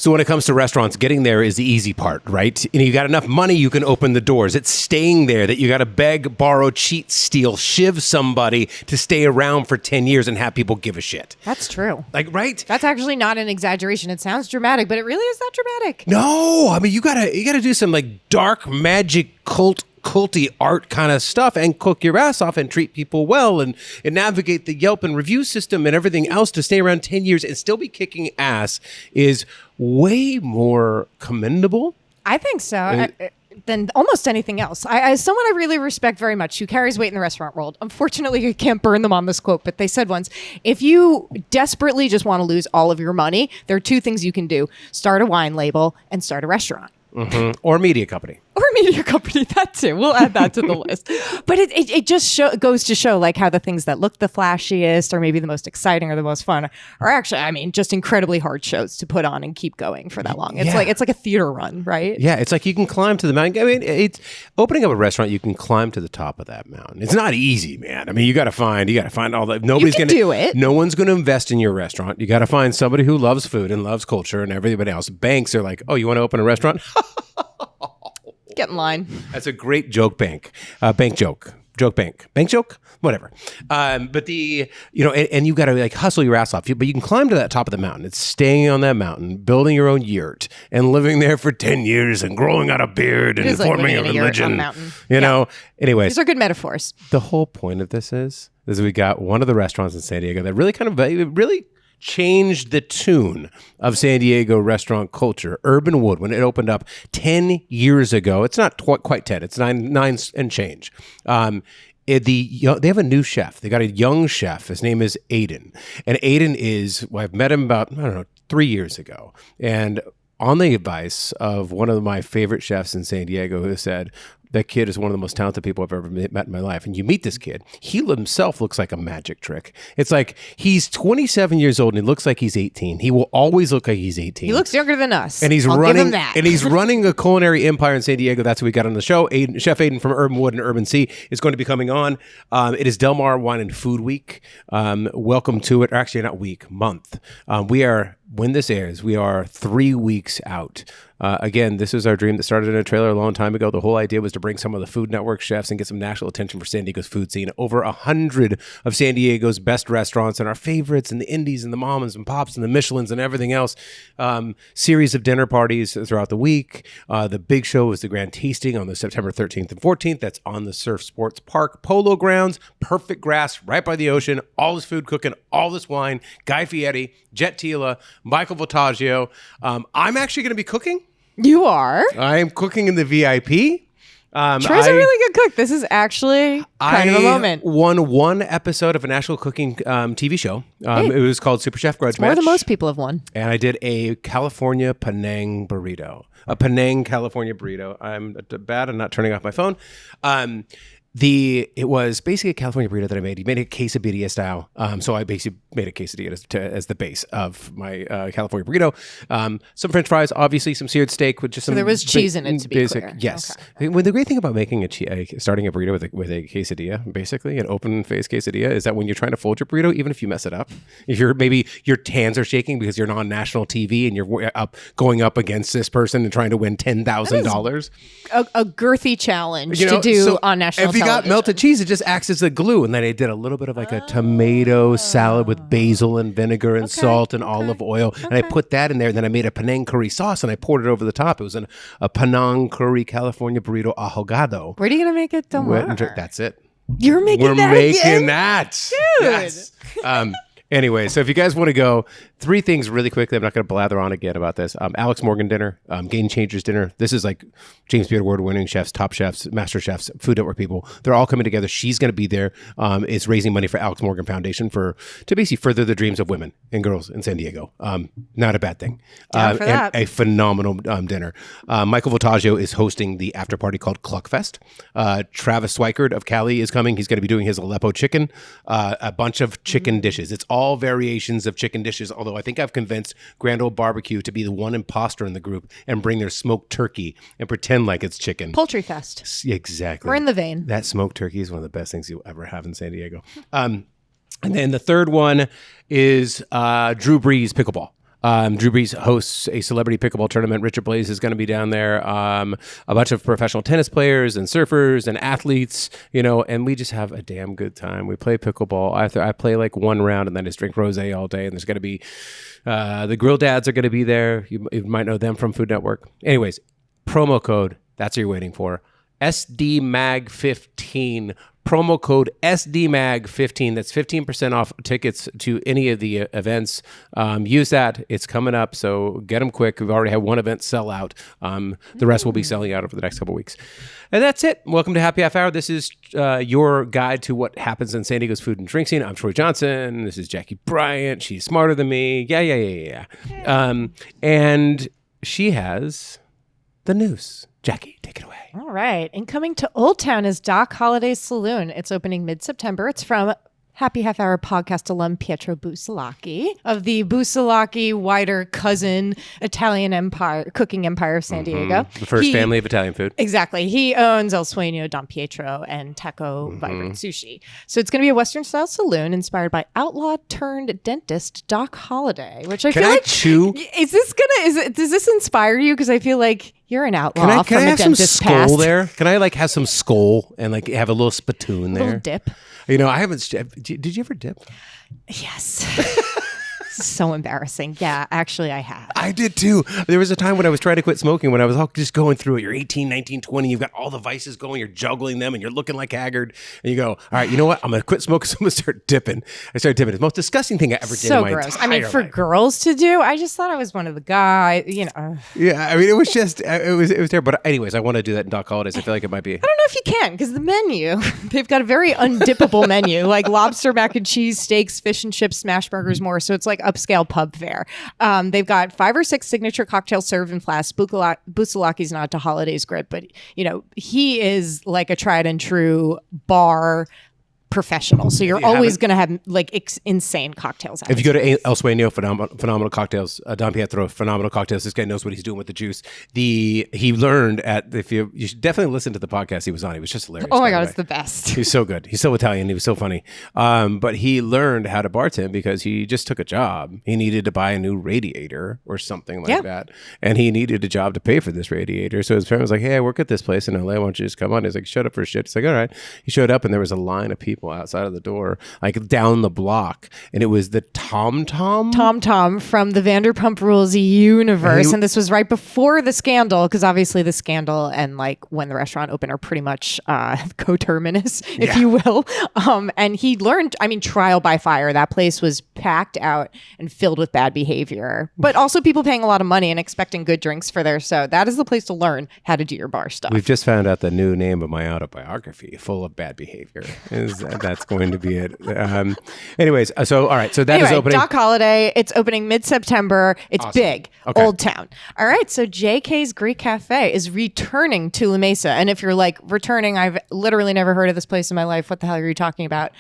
So when it comes to restaurants, getting there is the easy part, right? And you got enough money, you can open the doors. It's staying there that you got to beg, borrow, cheat, steal, shiv somebody to stay around for 10 years and have people give a shit. That's true. Like, right? That's actually not an exaggeration. It sounds dramatic, but it really is that dramatic. No, I mean, you gotta do some like dark magic culty art kind of stuff and cook your ass off and treat people well and navigate the Yelp and review system and everything else to stay around 10 years and still be kicking ass is way more commendable. I think so. Than almost anything else. As someone I really respect very much, who carries weight in the restaurant world, unfortunately, I can't burn them on this quote, but they said once, if you desperately just want to lose all of your money, there are two things you can do. Start a wine label and start a restaurant. Mm-hmm. Or a media company. Or a media company, that too. We'll add that to the list. But it just goes to show like how the things that look the flashiest or maybe the most exciting or the most fun are actually, I mean, just incredibly hard shows to put on and keep going for that long. It's like a theater run, right? Yeah, it's like you can climb to the mountain. I mean, it's opening up a restaurant, you can climb to the top of that mountain. It's not easy, man. I mean, you got to find all that. Nobody's going to do it. No one's going to invest in your restaurant. You got to find somebody who loves food and loves culture and everybody else. Banks are like, oh, you want to open a restaurant? Get in line. That's a great joke bank joke, whatever. But and you got to like hustle your ass off. But you can climb to that top of the mountain. It's staying on that mountain, building your own yurt and living there for 10 years and growing out a beard and forming a religion. You know, anyways. These are good metaphors. The whole point of this is we got one of the restaurants in San Diego that really changed the tune of San Diego restaurant culture. Urban Wood, when it opened up 10 years ago, it's not quite 10, it's nine and change. They have a new chef. They got a young chef. His name is Aiden. And Aiden I've met him about, 3 years ago. And on the advice of one of my favorite chefs in San Diego who said, that kid is one of the most talented people I've ever met in my life. And you meet this kid. He himself looks like a magic trick. It's like he's 27 years old and he looks like he's 18. He will always look like he's 18. He looks younger than us. And he's I'll running give him that. And he's running a culinary empire in San Diego. That's what we got on the show. Chef Aiden from Urban Wood and Urban Sea is going to be coming on. It is Del Mar Wine and Food Week. Welcome to it. Or actually, not week, month. When this airs, we are 3 weeks out. Again, this is our dream that started in a trailer a long time ago. The whole idea was to bring some of the Food Network chefs and get some national attention for San Diego's food scene. Over 100 of San Diego's best restaurants and our favorites and the indies and the mamas and pops and the Michelins and everything else. Series of dinner parties throughout the week. The big show is the grand tasting on the September 13th and 14th. That's on the Surf Sports Park Polo Grounds. Perfect grass right by the ocean. All this food cooking, all this wine. Guy Fieri, Jet Tila, Michael Voltaggio. I'm actually going to be cooking. You are? I am cooking in the VIP. Troy's a really good cook. This is actually kind of a moment. I won one episode of a national cooking TV show. It was called Super Chef Grudge Match. More than most people have won. And I did a California Penang burrito. A Penang California burrito. I'm bad at not turning off my phone. It was basically a California burrito that I made. He made it quesadilla style. So I basically made a quesadilla as the base of my California burrito. Some French fries, obviously some seared steak with just some. So there was cheese in it, to be basic, clear. Yes. Okay. Well, the great thing about making starting a burrito with a quesadilla, basically an open face quesadilla, is that when you're trying to fold your burrito, even if you mess it up, if maybe your hands are shaking because you're on national TV and you're going up against this person and trying to win $10,000. A girthy challenge to do on national television. If you got melted cheese, it just acts as a glue. And then I did a little bit of like a tomato salad with basil and vinegar and salt and olive oil. And I put that in there. And then I made a Penang curry sauce and I poured it over the top. It was a Penang curry California burrito ahogado. Where are you going to make it tomorrow? That's it. You're making We're that making again? that. Dude. Yes. Anyway, so if you guys want to go, 3 things really quickly. I'm not going to blather on again about this. Alex Morgan dinner, Game Changers dinner. This is like James Beard Award-winning chefs, top chefs, master chefs, Food Network people. They're all coming together. She's going to be there. It's raising money for Alex Morgan Foundation to basically further the dreams of women and girls in San Diego. Not a bad thing. Down for that. A phenomenal dinner. Michael Voltaggio is hosting the after party called Cluckfest. Travis Swikert of Cali is coming. He's going to be doing his Aleppo chicken. A bunch of chicken dishes. It's all variations of chicken dishes, although I think I've convinced Grand Old Barbecue to be the one imposter in the group and bring their smoked turkey and pretend like it's chicken. Poultry fest. Exactly. We're in the vein. That smoked turkey is one of the best things you'll ever have in San Diego. And then the third one is Drew Brees pickleball. Drew Brees hosts a celebrity pickleball tournament. Richard Blaze is going to be down there. A bunch of professional tennis players and surfers and athletes, and we just have a damn good time. We play pickleball. I play like one round and then just drink rosé all day. And there's going to be the Grill Dads are going to be there. You might know them from Food Network. Anyways, promo code, that's what you're waiting for. SDMAG15. Promo code SDMAG15. That's 15% off tickets to any of the events. Use that. It's coming up, so get them quick. We've already had one event sell out. The rest will be selling out over the next couple of weeks. And that's it. Welcome to Happy Half Hour. This is your guide to what happens in San Diego's food and drink scene. I'm Troy Johnson. This is Jackie Bryant. She's smarter than me. Yeah. And she has the news. Jackie, take it away. All right. And coming to Old Town is Doc Holliday's Saloon. It's opening mid-September. It's from Happy Half Hour podcast alum Pietro Busalacchi of the Busalacchi wider cousin Italian empire, cooking empire of San Diego. The first family of Italian food. Exactly. He owns El Sueño, Don Pietro, and Taco Vibrant Sushi. So it's going to be a Western-style saloon inspired by outlaw-turned-dentist Doc Holliday, which I feel like... chew? Does this inspire you? Because I feel like you're an outlaw can I from a have some dentist's skull past. there? Can I have some skull and have a little spittoon there? A little dip. I haven't. Did you ever dip? Yes. So embarrassing. Yeah, actually I have. I did too. There was a time when I was trying to quit smoking, when I was all just going through it. You're 18, 19, 20. You've got all the vices going. You're juggling them and you're looking like haggard. And you go, all right, you know what? I'm going to quit smoking. So I'm going to start dipping. I started dipping. It's the most disgusting thing I ever did in my gross. entire For life. girls to do, I just thought I was one of the guys, Yeah, it was just, it was terrible. But anyways, I want to do that in Doc Holidays. I feel like it might be. I don't know if you can, because the menu, they've got a very undippable menu, like lobster, mac and cheese, steaks, fish and chips, smash burgers, more. So it's like upscale pub fare. They've got 5 or 6 signature cocktails served in flasks. Busalacchi's not to Holiday's grip, but he is like a tried and true bar professional. So you're always going to have insane cocktails. If you go to El Sueño, phenomenal cocktails. Don Pietro, phenomenal cocktails. This guy knows what he's doing with the juice. He learned you should definitely listen to the podcast he was on. He was just hilarious. Oh my God, it's the best. He's so good. He's so Italian. He was so funny. But he learned how to bartend because he just took a job. He needed to buy a new radiator or something like that. And he needed a job to pay for this radiator. So his friend was like, hey, I work at this place in LA. Why don't you just come on? He's like, shut up for shit. He's like, all right. He showed up and there was a line of people outside of the door, down the block, and it was the Tom from the Vanderpump Rules universe. And this was right before the scandal, because obviously the scandal and when the restaurant opened are pretty much coterminous, if you will. And he learned, trial by fire. That place was packed out and filled with bad behavior, but also people paying a lot of money and expecting good drinks for so that is the place to learn how to do your bar stuff. We've just found out the new name of my autobiography, Full of Bad Behavior. That's going to be it. Anyways, so all right, so that is opening. Doc Holiday. It's opening mid-September. It's awesome. Big. Okay. Old Town. All right, so JK's Greek Cafe is returning to La Mesa. And if you're returning, I've literally never heard of this place in my life. What the hell are you talking about?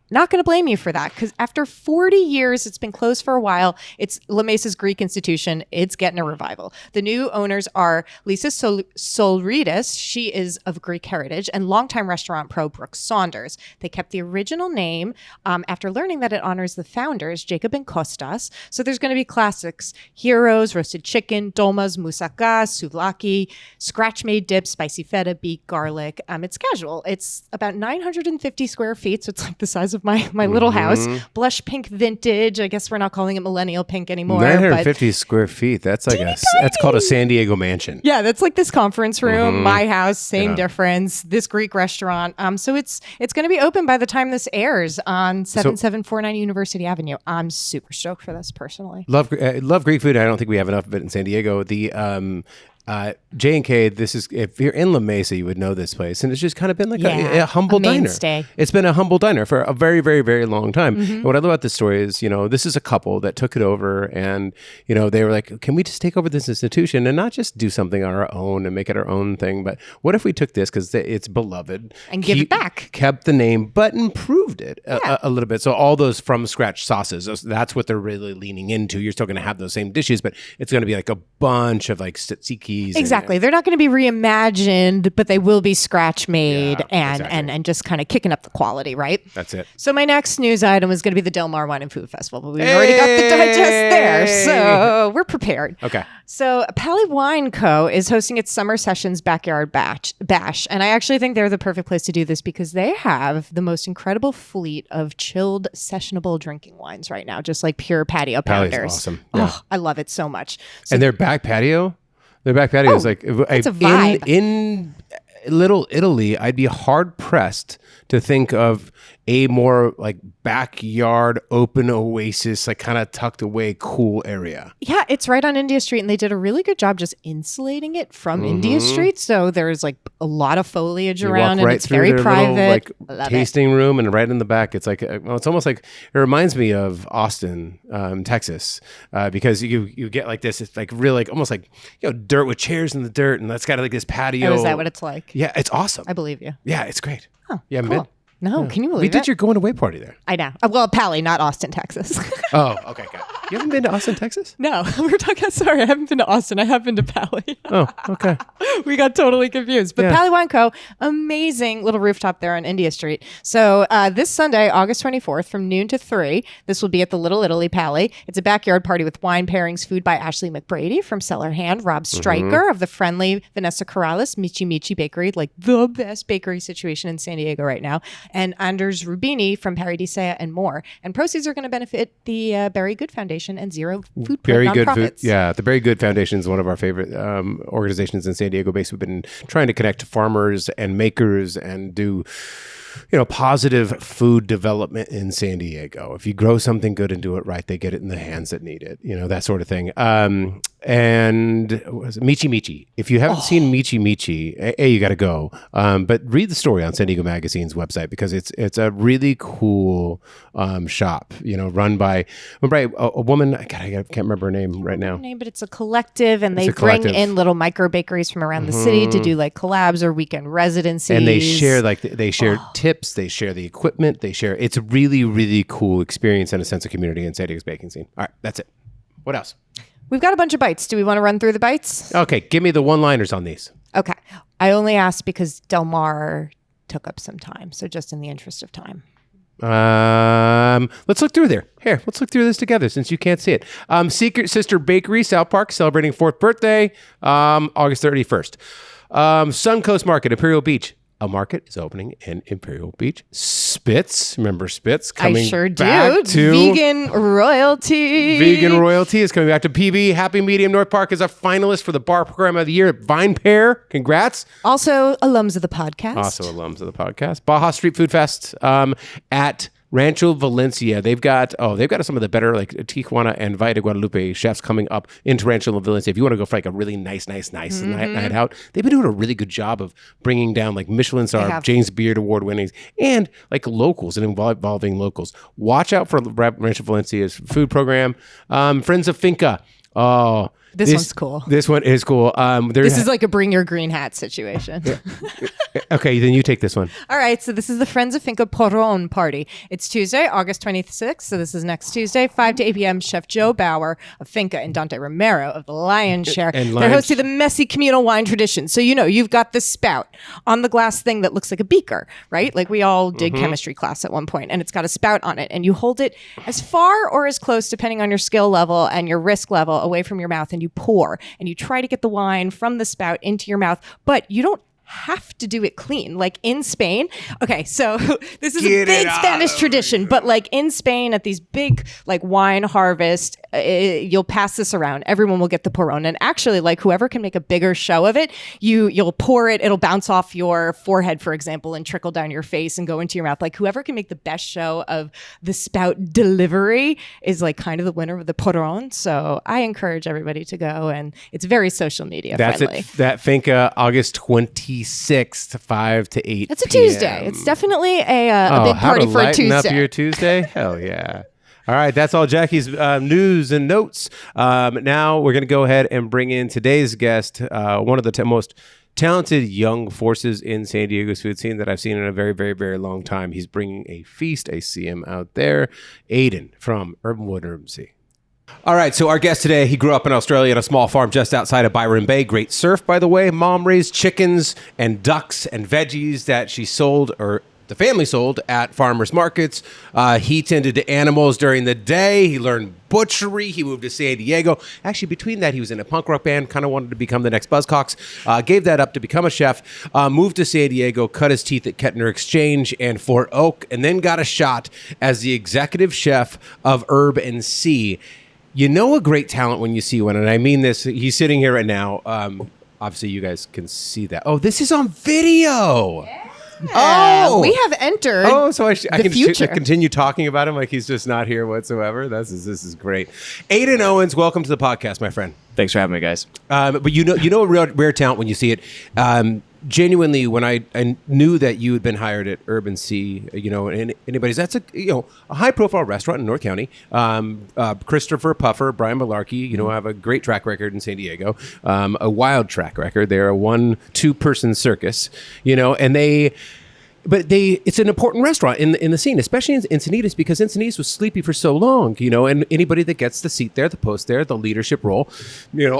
Not going to blame you for that, because after 40 years, it's been closed for a while. It's La Mesa's Greek institution. It's getting a revival. The new owners are Lisa Solridis. She is of Greek heritage, and longtime restaurant pro Brooks Saunders. They kept the original name after learning that it honors the founders, Jacob and Kostas. So there's going to be classics: heroes, roasted chicken, dolmas, moussaka, souvlaki, scratch-made dip, spicy feta, beet, garlic. It's casual. It's about 950 square feet, so it's like the size of my little house. Blush pink vintage. I guess we're not calling it millennial pink anymore. 950 square feet. That's that's called a San Diego mansion. Yeah, that's like this conference room, my house, same difference. This Greek restaurant. So it's going to be open by the time this airs on 7749 University Avenue. I'm super stoked for this personally. Love Greek food. I don't think we have enough of it in San Diego. The J&K, this is, if you're in La Mesa, you would know this place. And it's just kind of been a humble diner. It's been a humble diner for a very, very, very long time. And what I love about this story is, this is a couple that took it over and, they were like, can we just take over this institution and not just do something on our own and make it our own thing? But what if we took this, because it's beloved, and give it back? Kept the name, but improved it a little bit. So all those from scratch sauces, that's what they're really leaning into. You're still going to have those same dishes, but it's going to be like a bunch of tzatziki recipes. Exactly. They're not going to be reimagined, but they will be scratch made and just kind of kicking up the quality, right? That's it. So my next news item is going to be the Del Mar Wine and Food Festival, but we've already got the digest there, so we're prepared. Okay. So Pally Wine Co. is hosting its Summer Sessions Backyard Bash, and I actually think they're the perfect place to do this because they have the most incredible fleet of chilled, sessionable drinking wines right now, just like pure patio Pally's pounders. awesome. Yeah. Oh, I love it so much. So And their back patio is like it's a vibe. In Little Italy. I'd be hard pressed to think of a more like backyard open oasis, like kind of tucked away, cool area. Yeah, it's right on India Street, and they did a really good job just insulating it from India Street. So there's like a lot, of foliage You around, walk and right it's through very their private. little, like tasting room, and right in the back, it's like it's almost like it reminds me of Austin, Texas, because you get like this. It's like really like almost like dirt with chairs in the dirt, and that's got like this patio. Oh, is that what it's like? Yeah, it's awesome. I believe you. Yeah, it's great. Oh, you haven't cool. been? No, can you believe We it? did your going away party there. I know. Well, Pally, not Austin, Texas. Oh, okay, got it. You haven't been to Austin, Texas? No, we're talking. Sorry, I haven't been to Austin. I have been to Pally. Oh, okay. We got totally confused. But Yeah. Pally Wine Co., amazing little rooftop there on India Street. So this Sunday, August 24th, from noon to 3, this will be at the Little Italy Pally. It's a backyard party with wine pairings, food by Ashley McBrady from Cellar Hand, Rob Stryker of the friendly Vanessa Corrales, Michi Michi Bakery, like the best bakery situation in San Diego right now, and Anders Rubini from Paradisea, and more. And proceeds are going to benefit the Very Good Foundation and Zero Food Very nonprofits. Good Food. Yeah, the Very Good Foundation is one of our favorite organizations in San Diego based. We've been trying to connect farmers and makers and do positive food development in San Diego. If you grow something good and do it right, they get it in the hands that need it, that sort of thing. And what was it? Michi Michi. If you haven't seen Michi Michi, you got to go. But read the story on San Diego Magazine's website because it's a really cool shop, run by a woman. I can't remember her name right now. But it's a collective, and they bring in little micro bakeries from around the city to do like collabs or weekend residencies. And they share tips, they share the equipment, it's a really, really cool experience and a sense of community in San Diego's baking scene. All right, that's it. What else? We've got a bunch of bites. Do we want to run through the bites? Okay, give me the one-liners on these. Okay. I only asked because Del Mar took up some time, so just in the interest of time. Let's look through there. Here, let's look through this together since you can't see it. Secret Sister Bakery, South Park, celebrating 4th birthday, August 31st. Suncoast Market, Imperial Beach. A market is opening in Imperial Beach. Spitz, remember Spitz? Coming I sure back do. Vegan royalty. Vegan royalty is coming back to PB. Happy Medium North Park is a finalist for the bar program of the year at Vine Pair. Congrats. Also alums of the podcast. Baja Street Food Fest at Rancho Valencia. They've got some of the better like Tijuana and Valle de Guadalupe chefs coming up into Rancho Valencia. If you want to go for like a really nice night out, they've been doing a really good job of bringing down like Michelin star, James Beard award winnings, and like locals and involving locals. Watch out for Rancho Valencia's food program. Friends of Finca. Oh, this one's cool. This one is cool. This is like a bring your green hat situation. Okay, then you take this one. All right, so this is the Friends of Finca Porron party. It's Tuesday, August 26th, so this is next Tuesday, 5 to 8 p.m. Chef Joe Bauer of Finca and Dante Romero of the Lion's Share. They're hosting the messy communal wine tradition. So, you've got this spout on the glass thing that looks like a beaker, right? Like we all did chemistry class at one point, and it's got a spout on it, and you hold it as far or as close, depending on your skill level and your risk level, away from your mouth, and you pour, and you try to get the wine from the spout into your mouth, but you don't have to do it clean. Like in Spain. Okay, so this is a big Spanish tradition, but like in Spain at these big like wine harvest, you'll pass this around. Everyone will get the porron. And actually like whoever can make a bigger show of it, you'll pour it. It'll bounce off your forehead, for example, and trickle down your face and go into your mouth. Like whoever can make the best show of the spout delivery is like kind of the winner of the porron. So I encourage everybody to go, and it's very social media friendly. That's it. That Finca, August 26th, 5 to 8 It's a Tuesday. It's definitely a big party for a Tuesday. Up your Tuesday? Hell yeah. All right, that's all Jackie's news and notes. Now we're going to go ahead and bring in today's guest, one of the most talented young forces in San Diego's food scene that I've seen in a very, very, very long time. He's bringing a feast. I see him out there. Aiden from Urban Wood and Urban Sea. All right, so our guest today, he grew up in Australia on a small farm just outside of Byron Bay. Great surf, by the way. Mom raised chickens and ducks and veggies that she sold, or the family sold, at farmers markets. He tended to animals during the day. He learned butchery. He moved to San Diego. Actually, between that, he was in a punk rock band, kind of wanted to become the next Buzzcocks. Gave that up to become a chef. Moved to San Diego, cut his teeth at Kettner Exchange and Fort Oak, and then got a shot as the executive chef of Herb and Sea. You know a great talent when you see one, and I mean this. He's sitting here right now. Obviously, you guys can see that. Oh, this is on video. Yeah. Oh, we have entered. Oh, so I can future. continue talking about him like he's just not here whatsoever. This is great. Aiden Owens, welcome to the podcast, my friend. Thanks for having me, guys. But you know a real rare talent when you see it. Genuinely, when I knew that you had been hired at Urban Sea, and that's a high profile restaurant in North County. Christopher Puffer, Brian Malarkey, have a great track record in San Diego, a wild track record. They're a 1-2 person circus, But it's an important restaurant in the scene, especially in Encinitas, because Encinitas was sleepy for so long, and anybody that gets the seat there, the post there, the leadership role,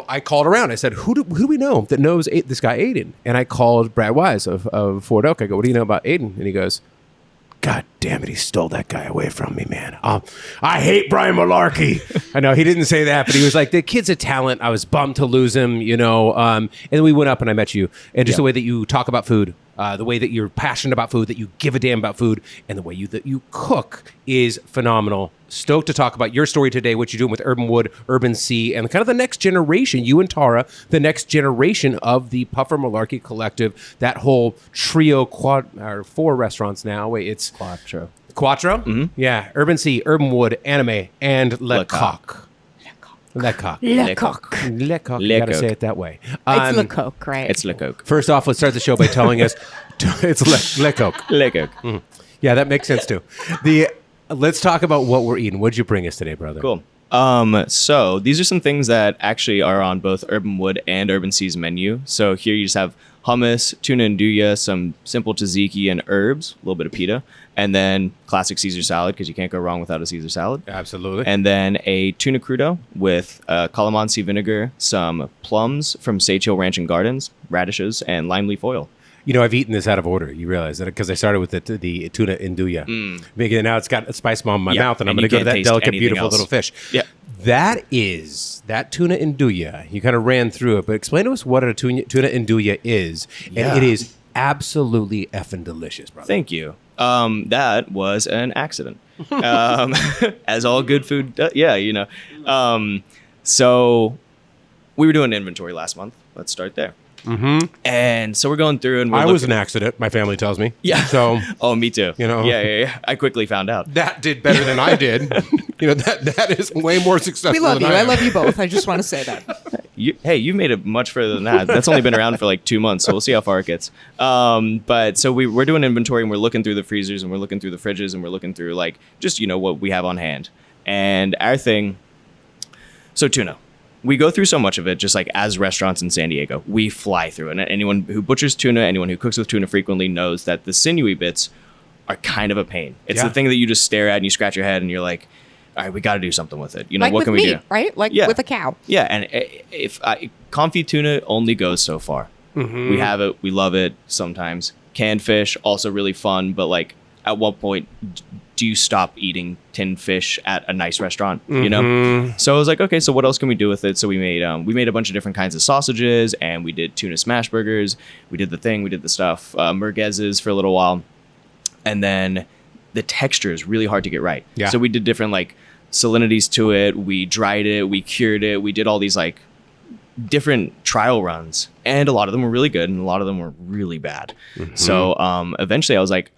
I called around. I said, who do we know that knows this guy Aiden? And I called Brad Wise of Fort Oak. I go, what do you know about Aiden? And he goes, God damn it, he stole that guy away from me, man. I hate Brian Malarkey. I know he didn't say that, but he was like, the kid's a talent. I was bummed to lose him, and then we went up and I met you. And just the way that you talk about food, the way that you're passionate about food, that you give a damn about food, and the way that you cook is phenomenal. Stoked to talk about your story today, what you're doing with Urban Wood, Urban Sea, and kind of the next generation, you and Tara, the next generation of the Puffer-Malarkey Collective, that whole trio, 4 restaurants now. Wait, it's Quattro. Quattro? Mm-hmm. Yeah, Urban Sea, Urban Wood, Anime, and Le Coq. Le Coq. Le Coq. Le Coq. You gotta say it that way. It's Le Coq, right? It's Le Coq. First off, let's start the show by telling us it's Le Coq. Le Coq. Mm. Yeah, that makes sense too. Let's talk about what we're eating. What'd you bring us today, brother? Cool. So these are some things that actually are on both Urban Wood and Urban Sea's menu. So here you just have hummus, tuna andouille, some simple tzatziki and herbs, a little bit of pita, and then classic Caesar salad, because you can't go wrong without a Caesar salad. Absolutely. And then a tuna crudo with calamansi vinegar, some plums from Sage Hill Ranch and Gardens, radishes, and lime leaf oil. I've eaten this out of order. You realize that because I started with the tuna andouille. Now it's got a spice bomb in my mouth, and I'm going to go to that delicate, beautiful little fish. Yeah. That tuna andouille. You kind of ran through it, but explain to us what a tuna andouille is. Yeah. And it is absolutely effing delicious, brother. Thank you. That was an accident. As all good food does. Yeah, So we were doing inventory last month. Let's start there. Mm-hmm. And so we're going through, and I was an accident. My family tells me. Yeah. So. Oh, me too. Yeah. I quickly found out. That did better than I did. That is way more successful. We love than you. I I am. love you both. I just want to say that. You've made it much further than that. That's only been around for like 2 months, so we'll see how far it gets. But so we're doing inventory, and we're looking through the freezers, and we're looking through the fridges, and we're looking through like just what we have on hand. And our thing, so tuna. We go through so much of it, just like as restaurants in San Diego, we fly through it. And anyone who butchers tuna, anyone who cooks with tuna frequently knows that the sinewy bits are kind of a pain. It's the thing that you just stare at and you scratch your head and you're like, all right, we got to do something with it. Like what with can meat, we do? Right? Like with a cow. Yeah, and if confit tuna only goes so far. Mm-hmm. We have it, we love it sometimes. Canned fish, also really fun, but like at what point do you stop eating tinned fish at a nice restaurant? So I was like, okay, so what else can we do with it? So we made a bunch of different kinds of sausages, and we did tuna smash burgers. We did the stuff, merguezes for a little while, and then the texture is really hard to get right. Yeah. So we did different like salinities to it. We dried it, we cured it, we did all these like different trial runs, and a lot of them were really good, and a lot of them were really bad. Mm-hmm. So eventually, I was like,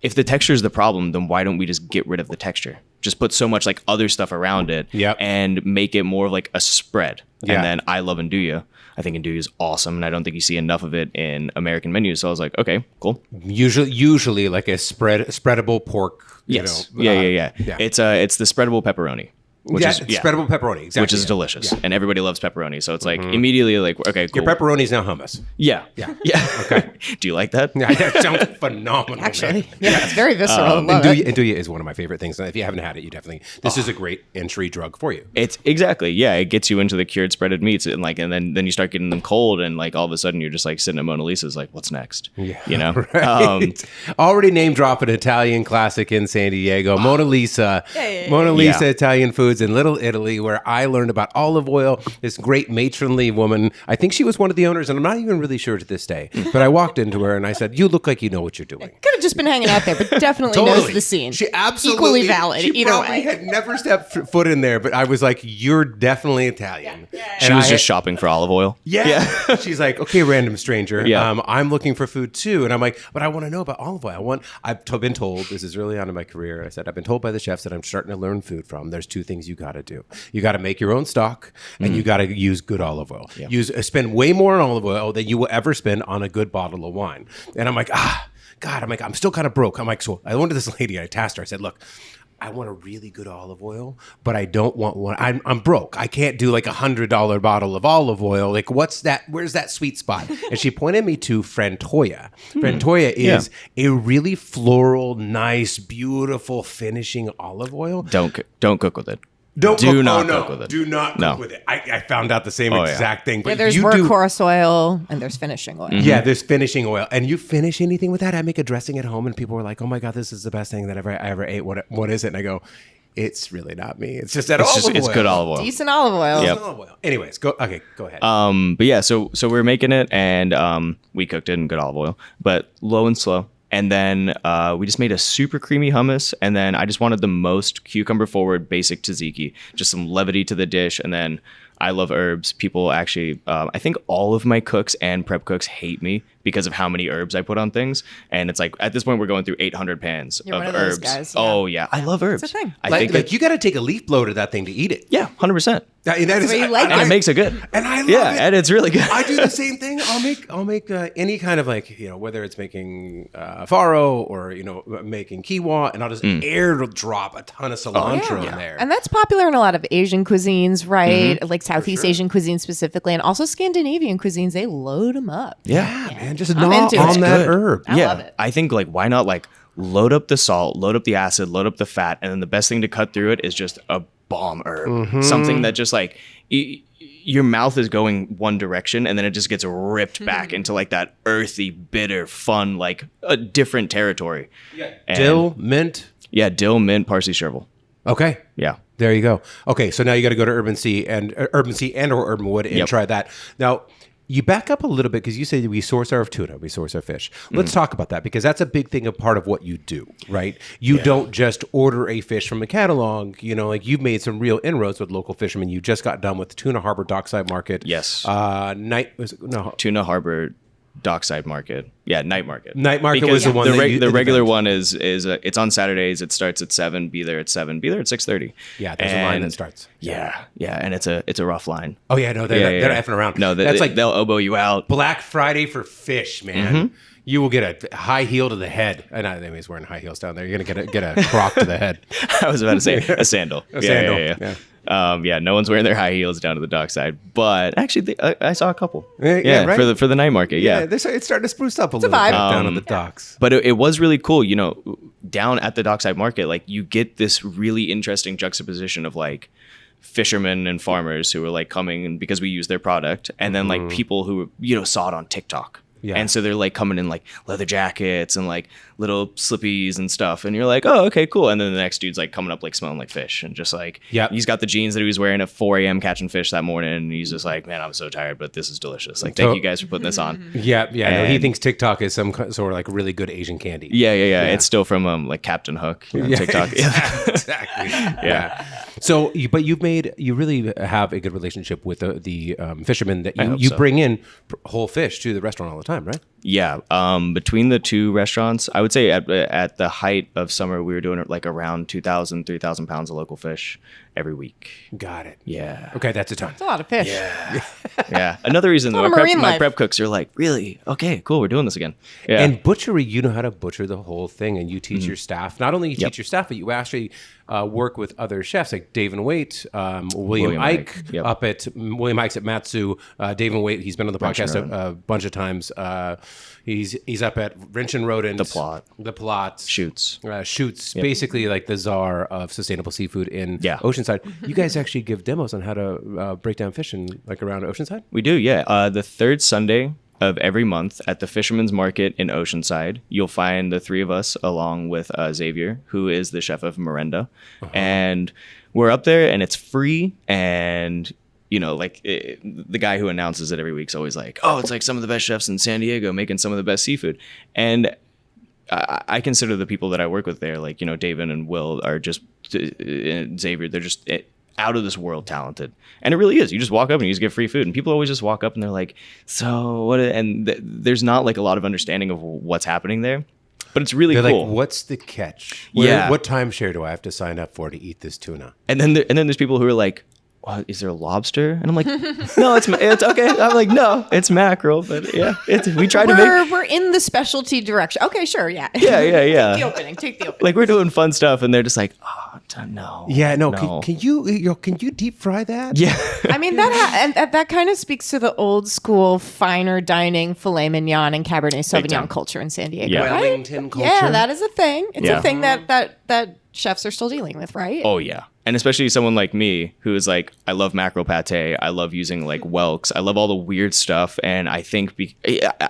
if the texture is the problem, then why don't we just get rid of the texture? Just put so much like other stuff around it and make it more of like a spread. Yeah. And then I love andouille. I think andouille is awesome, and I don't think you see enough of it in American menus. So I was like, okay, cool. Usually like a spreadable pork. Yes. Yeah. It's the spreadable pepperoni. which is spreadable pepperoni, exactly, which is delicious, and everybody loves pepperoni. So it's like immediately like, okay, cool. Your pepperoni's now hummus. Yeah. Okay. Do you like that? Yeah, that sounds phenomenal. Actually, yeah, it's very visceral. Love it. Andouille is one of my favorite things. If you haven't had it, you definitely. This is a great entry drug for you. It's exactly, yeah. It gets you into the cured spreaded meats, and like, and then you start getting them cold, and like all of a sudden you're just like sitting at Mona Lisa's, like, what's next? Yeah, you know. Right. Already name drop an Italian classic in San Diego, Mona Lisa. Mona Lisa Italian Foods in Little Italy, where I learned about olive oil. This great matronly woman. I think she was one of the owners, and I'm not even really sure to this day. But I walked into her and I said, "You look like you know what you're doing." Could have just been hanging out there, but definitely knows the scene. She absolutely equally valid. She either probably way. had never stepped foot in there, but I was like, "You're definitely Italian." She was just shopping for olive oil. Yeah. She's like, "Okay, random stranger. Yeah. I'm looking for food too." And I'm like, "But I want to know about olive oil. I've been told, this is early on in my career. I said, I've been told by the chefs that I'm starting to learn food from. There's two things you got to do. You got to make your own stock, and you got to use good olive oil. Spend way more on olive oil than you will ever spend on a good bottle of wine." And I'm like, God, I'm still kind of broke. I'm like, so I went to this lady, I tasked her, I said, "Look, I want a really good olive oil, but I don't want one. I'm broke. I can't do like $100 bottle of olive oil. Like, what's that? Where's that sweet spot?" And she pointed me to Frantoia. Frantoia is a really floral, nice, beautiful finishing olive oil. Don't cook with it. Do not cook with it. Do not cook with it. I found out the same exact thing. But there's workhorse oil and there's finishing oil. Yeah, there's finishing oil. And you finish anything with that? I make a dressing at home and people were like, "Oh my God, this is the best thing that I ever ate. What is it?" And I go, "It's really not me. It's just that olive oil. It's good olive oil. Decent olive oil. Yep. Olive oil." Anyways, go ahead. But yeah, so we were making it, and we cooked it in good olive oil, but low and slow. And then we just made a super creamy hummus. And then I just wanted the most cucumber forward basic tzatziki, just some levity to the dish. And then I love herbs. People actually, I think all of my cooks and prep cooks hate me because of how many herbs I put on things. And it's like, at this point, we're going through 800 pans You're of one of herbs. those guys, yeah. Oh, yeah. I love herbs. It's a thing. I think you got to take a leaf blow to that thing to eat it. yeah, 100%. what you like And it makes it good. And I love yeah, it. and it's really good. I do the same thing. I'll make any kind of like, whether it's making farro or, making quinoa, and I'll just airdrop a ton of cilantro in there. And that's popular in a lot of Asian cuisines, right? Like Southeast Asian cuisine specifically, and also Scandinavian cuisines. They load them up. Yeah. Man, just I'm gnaw into on it. that Good. herb. I love it. I think like why not like load up the salt, load up the acid, load up the fat, and then the best thing to cut through it is just a bomb herb. Something that just like your mouth is going one direction and then it just gets ripped back into like that earthy, bitter, fun, like a different territory. Yeah. And- Dill, mint. Yeah, dill, mint, parsley, chervil. Okay. Yeah. There you go. Okay, so now you got to go to Urban Sea and or Urban Wood and try that. Now, you back up a little bit because you say we source our tuna, we source our fish. Let's talk about that because that's a big thing, a part of what you do, right? You don't just order a fish from a catalog. Like you've made some real inroads with local fishermen. You just got done with the Tuna Harbor Dockside Market. Yes. Tuna Harbor Dockside Market. Yeah, night market. Night market because was the one the regular one is it's on Saturdays. It starts at 7. Be there at 7. Be there at 6:30. Yeah, there's a line that starts. Yeah, and it's a rough line. Oh yeah, no, they're not effing around. No, that's like they'll elbow you out. Black Friday for fish, man. You will get a high heel to the head. And he's wearing high heels down there. You're gonna get a croc to the head. I was about to say a sandal. Sandal. Yeah. No one's wearing their high heels down to the dockside, but actually, I saw a couple. Yeah, right? for the night market. Yeah, it's starting to spruce up a little vibe. bit down on the docks. But it was really cool. Down at the dockside market, like you get this really interesting juxtaposition of like fishermen and farmers who are like coming and because we use their product, and then like people who saw it on TikTok. Yeah. And so they're like coming in like leather jackets and like little slippies and stuff. And you're like, oh, okay, cool. And then the next dude's like coming up like smelling like fish. And just like, he's got the jeans that he was wearing at 4 a.m. catching fish that morning. And he's just like, man, I'm so tired, but this is delicious. Like, thank you guys for putting this on. Yeah. No, he thinks TikTok is some sort of like really good Asian candy. Yeah. It's still from like Captain Hook on TikTok. Exactly. Yeah. So, you really have a good relationship with the fishermen that you bring in whole fish to the restaurant all the time, right? Yeah. Between the two restaurants, I would say at the height of summer, we were doing like around 2,000, 3,000 pounds of local fish every week. Got it. Yeah. Okay, that's a ton. It's a lot of fish. Yeah. Another reason lot though, of marine my life. prep cooks are like, really? Okay, cool. We're doing this again. Yeah. And butchery, you know how to butcher the whole thing, and you teach your staff. Not only you teach your staff, but you actually work with other chefs like Dave and Waite, William Ike Yep. up at William Ike's at Matsu. Dave and Waite, he's been on the podcast a bunch of times. He's up at Wrench and Rodent. The Plot. Shoots. Shoots, basically like the czar of sustainable seafood in Oceanside. You guys actually give demos on how to break down fish in like around Oceanside? We do, yeah. The third Sunday of every month at the Fisherman's Market in Oceanside, you'll find the three of us along with Xavier, who is the chef of Miranda. And we're up there and it's free. And, you know, like the guy who announces it every week is always like, oh, it's like some of the best chefs in San Diego making some of the best seafood. And I consider the people that I work with there, like, you know, David and Will are just, Xavier, they're just out of this world talented. And it really is. You just walk up and you just get free food. And people always just walk up and they're like, so what? And there's not like a lot of understanding of what's happening there. But it's really They're cool. like, what's the catch? Yeah. What timeshare do I have to sign up for to eat this tuna? And then there's people who are like, what, is there a lobster? And I'm like, no, it's okay. I'm like, no, it's mackerel. But yeah, we try to make. We're in the specialty direction. Okay, sure, yeah. Yeah. Take the opening. Like we're doing fun stuff, and they're just like, oh, no. Yeah, no. Can you deep fry that? Yeah. I mean, that kind of speaks to the old school finer dining filet mignon and Cabernet Sauvignon culture in San Diego, Yeah. right? Wellington culture. Yeah, that is a thing. It's Yeah. a thing that chefs are still dealing with, right? Oh yeah. And especially someone like me who is like, I love mackerel pate. I love using like whelks. I love all the weird stuff. And I think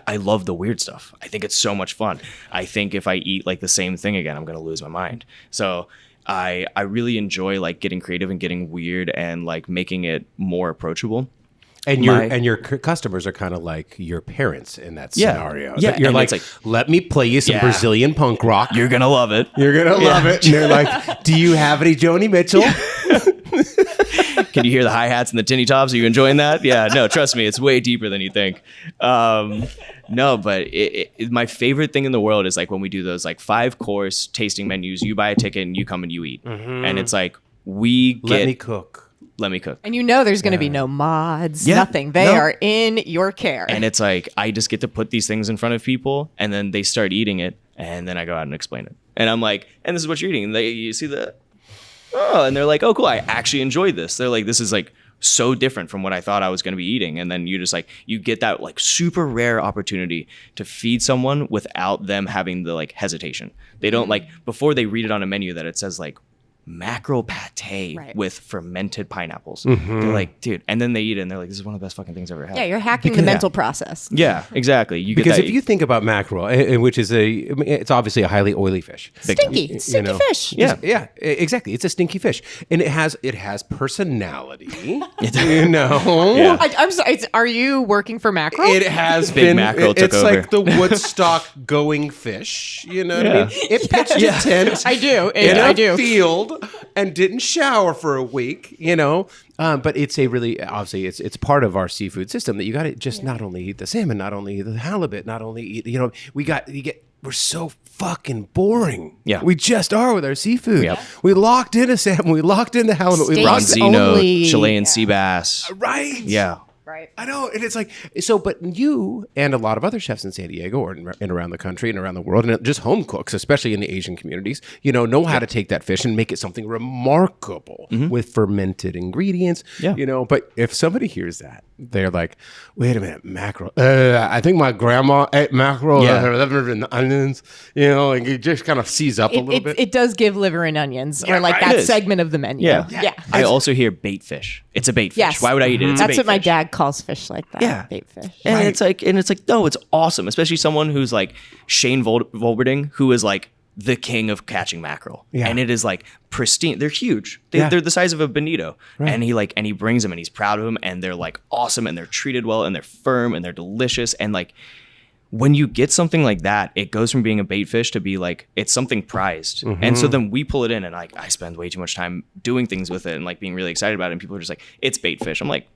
I love the weird stuff. I think it's so much fun. I think if I eat like the same thing again, I'm going to lose my mind. So I really enjoy like getting creative and getting weird and like making it more approachable. And your customers are kind of like your parents in that scenario. Yeah. You're And like, it's let me play you some Brazilian punk rock. You're going to love it. You're going to love it. And they're like, do you have any Joni Mitchell? Can you hear the hi-hats and the tinny tops? Are you enjoying that? Yeah, no, trust me, it's way deeper than you think. No, but my favorite thing in the world is like when we do those like 5-course tasting menus, you buy a ticket and you come and you eat. And it's like, Let me cook. Let me cook. And you know there's going to be no mods, Yeah. nothing. They No. are in your care. And it's like, I just get to put these things in front of people and then they start eating it. And then I go out and explain it. And I'm like, and this is what you're eating. And you see the, and they're like, oh, cool. I actually enjoyed this. They're like, this is like so different from what I thought I was going to be eating. And then you just like, you get that like super rare opportunity to feed someone without them having the like hesitation. They don't like, before they read it on a menu that it says like, mackerel pate with fermented pineapples. They're like, dude, and then they eat it and they're like, this is one of the best fucking things I've ever had. yeah, you're hacking the mental process. Yeah, exactly. You Because get that, if you think about mackerel, which is it's obviously a highly oily fish. Stinky fish. Yeah, exactly. It's a stinky fish, and it has personality. You know, Yeah. I'm sorry. Are you working for mackerel? it has Big been. mackerel took It's over. like the Woodstock going fish. You know what I mean? It pitched a tent. I do. In I a do. field and didn't shower for a week. You know. But it's a really obviously it's part of our seafood system that you got to just not only eat the salmon, not only eat the halibut, not only eat we're so fucking boring. Yeah. We just are with our seafood. Yep. We locked into salmon, we locked into halibut, we Steaks locked Bronzino, only- Chilean sea bass. right. Yeah. Right. I know, and it's like so. But you and a lot of other chefs in San Diego or in around the country and around the world, and just home cooks, especially in the Asian communities, know how to take that fish and make it something remarkable with fermented ingredients. Yeah. But if somebody hears that, they're like, "Wait a minute, mackerel! I think my grandma ate mackerel and onions." Like it just kind of sees up a little bit. It does give liver and onions, or like right. that It is. segment of the menu. Yeah. I also hear bait fish. It's a bait fish. Yes. Why would I eat it? It's a That's bait what my fish. dad calls fish like that. Yeah. Bait fish. And it's like, no, it's awesome. Especially someone who's like Shane Volberding, who is like the king of catching mackerel. Yeah. And it is like pristine. They're huge. They're the size of a bonito. Right. And he brings them and he's proud of them and they're like awesome and they're treated well and they're firm and they're delicious. And like when you get something like that, it goes from being a bait fish to be like, it's something prized. And so then we pull it in and like, I spend way too much time doing things with it and like being really excited about it. And people are just like, it's bait fish. I'm like,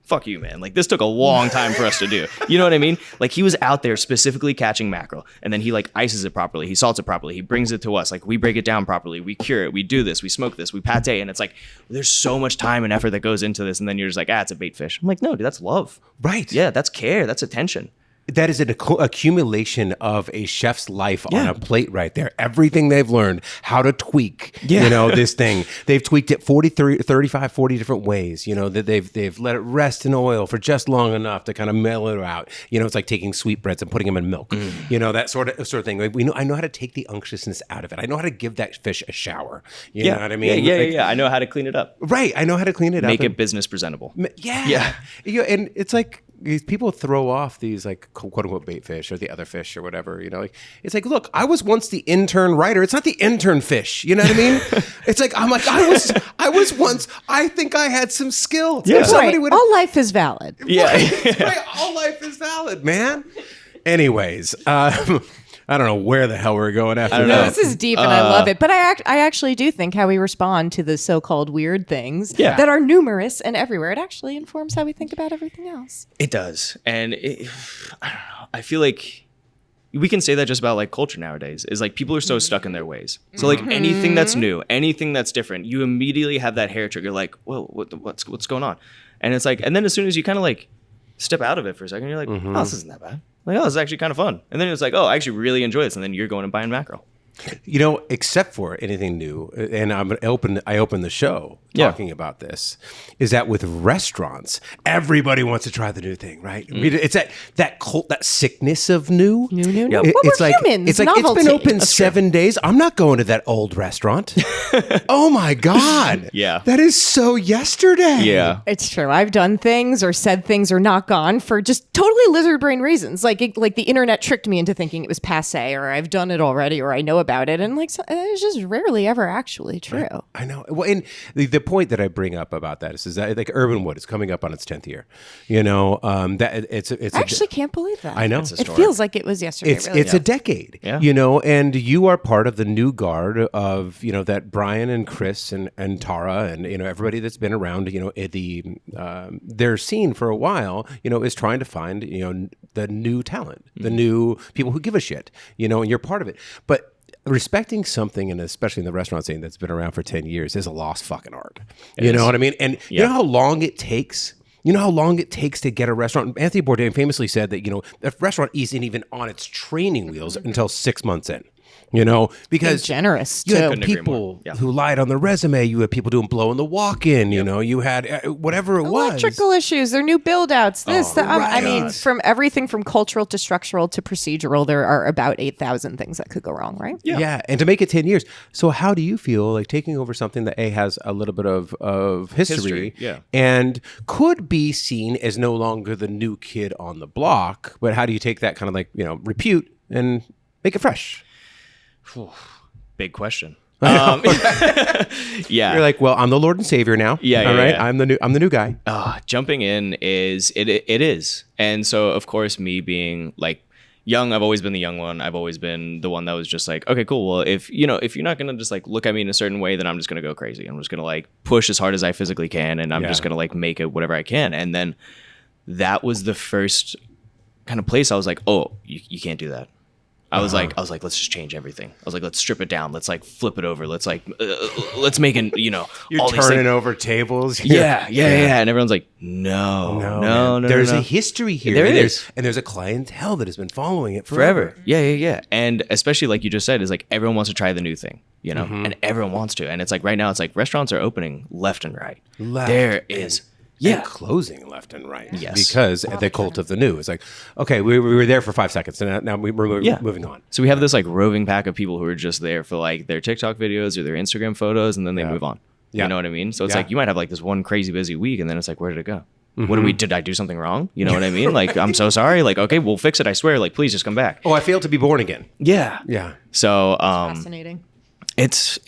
fuck you, man. Like, this took a long time for us to do. You know what I mean? Like, he was out there specifically catching mackerel, and then he like ices it properly, he salts it properly, he brings it to us, like we break it down properly, we cure it, we do this, we smoke this, we pate, and it's like there's so much time and effort that goes into this, and then you're just like, it's a bait fish. I'm like, no, dude, that's love. Right. Yeah, that's care, that's attention. That is an accumulation of a chef's life on a plate right there. Everything they've learned, how to tweak, this thing. They've tweaked it 35, 40 different ways, that they've let it rest in oil for just long enough to kind of mellow it out. It's like taking sweetbreads and putting them in milk, that sort of thing. I know how to take the unctuousness out of it. I know how to give that fish a shower. You know what I mean? Yeah. I know how to clean it up. Right. I know how to clean it up. Make it business presentable. Yeah. And it's like, people throw off these like quote unquote bait fish or the other fish or whatever, it's like, look, I was once the intern writer. It's not the intern fish. You know what I mean? It's like, I'm like, I was once, I think I had some skill. Yeah. Right. All life is valid. Yeah. Right. All life is valid, man. Anyways, I don't know where the hell we're going after that. This is deep and I love it. But I actually do think how we respond to the so-called weird things that are numerous and everywhere, it actually informs how we think about everything else. It does. And I don't know. I feel like we can say that just about like culture nowadays is like people are so stuck in their ways. So like anything that's new, anything that's different, you immediately have that hair trigger like, whoa, what's going on? And it's like, and then as soon as you kind of like step out of it for a second, you're like, oh, this isn't that bad. Like, oh, this is actually kind of fun. And then it's like, oh, I actually really enjoy this. And then you're going and buying mackerel. Except for anything new, and I open the show talking about this, is that with restaurants, everybody wants to try the new thing, right? It's that cult, that sickness of new. New. Well, it's like humans. It's like novelty. It's been open 7 days. I'm not going to that old restaurant. Oh my God. Yeah. That is so yesterday. Yeah. It's true. I've done things or said things or not gone for just totally lizard brain reasons. Like the internet tricked me into thinking it was passé, or I've done it already, or I know about it, and like it's just rarely ever actually true. I know. Well, and the point that I bring up about that is that like Urban Wood is coming up on its 10th year. That it's I actually can't believe that. I know. It feels like it was yesterday. It's a decade. Yeah. And you are part of the new guard of that Brian and Chris and Tara and everybody that's been around their scene for a while is trying to find the new talent, the new people who give a shit, and you're part of it. But respecting something, and especially in the restaurant scene that's been around for 10 years, is a lost fucking art. You know what I mean? And you know how long it takes? You know how long it takes to get a restaurant? Anthony Bourdain famously said that, a restaurant isn't even on its training wheels until 6 months in. Because generous you had too. people who lied on the resume. You had people doing blow in the walk-in. You had whatever it was. Electrical issues, their new build-outs, this. I mean, right. from everything from cultural to structural to procedural, there are about 8,000 things that could go wrong, right? Yeah, and to make it 10 years. So how do you feel like taking over something that has a little bit of history and could be seen as no longer the new kid on the block, but how do you take that kind of like, repute and make it fresh? Big question. Yeah, you're like, well, I'm the Lord and Savior now. Yeah, all right. Yeah. I'm the new guy. Jumping in is it is, and so of course, me being like young, I've always been the young one. I've always been the one that was just like, okay, cool. Well, if you're not gonna just like look at me in a certain way, then I'm just gonna go crazy. I'm just gonna like push as hard as I physically can, and I'm just gonna like make it whatever I can. And then that was the first kind of place I was like, oh, you can't do that. I was like, let's just change everything. I was like, let's strip it down. Let's like flip it over. Let's like, let's make it, You're all turning over tables. Yeah. And everyone's like, no. There's a history here. There is. And there's a clientele that has been following it forever. Yeah. And especially like you just said, is like everyone wants to try the new thing, and everyone wants to. And it's like right now, it's like restaurants are opening left and right. There is. And closing left and right. Yes. Because the cult of the new. It's like, okay, we were there for 5 seconds, and now we're moving on. So we have this like roving pack of people who are just there for like their TikTok videos or their Instagram photos, and then they move on. Yeah. You know what I mean? So it's like you might have like this one crazy busy week, and then it's like, where did it go? Did I do something wrong? You know what I mean? Like, I'm so sorry. Like, okay, we'll fix it. I swear. Like, please just come back. Oh, I failed to be born again. Yeah. So, fascinating. But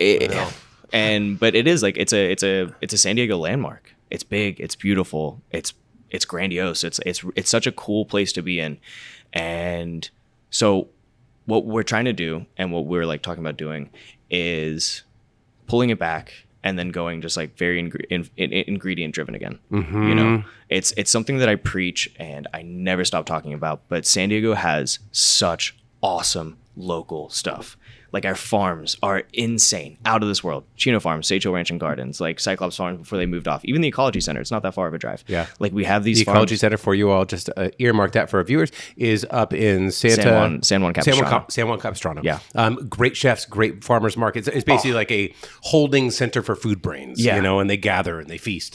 it is like it's a San Diego landmark. It's big, it's beautiful, it's grandiose, it's such a cool place to be in. And so what we're trying to do and what we're like talking about doing is pulling it back and then going just like very ingredient driven again. You know, it's something that I preach and I never stop talking about. But San Diego has such awesome local stuff. Like our farms are insane, out of this world. Chino Farm, Sachel Ranch and Gardens, like Cyclops Farm before they moved off. Even the Ecology Center, it's not that far of a drive. Yeah. Like we have these the Ecology Center, for you all, just earmark that for our viewers, is up in San Juan Capistrano. Yeah. Great chefs, great farmers markets. It's basically like a holding center for food brains, you know, and they gather and they feast.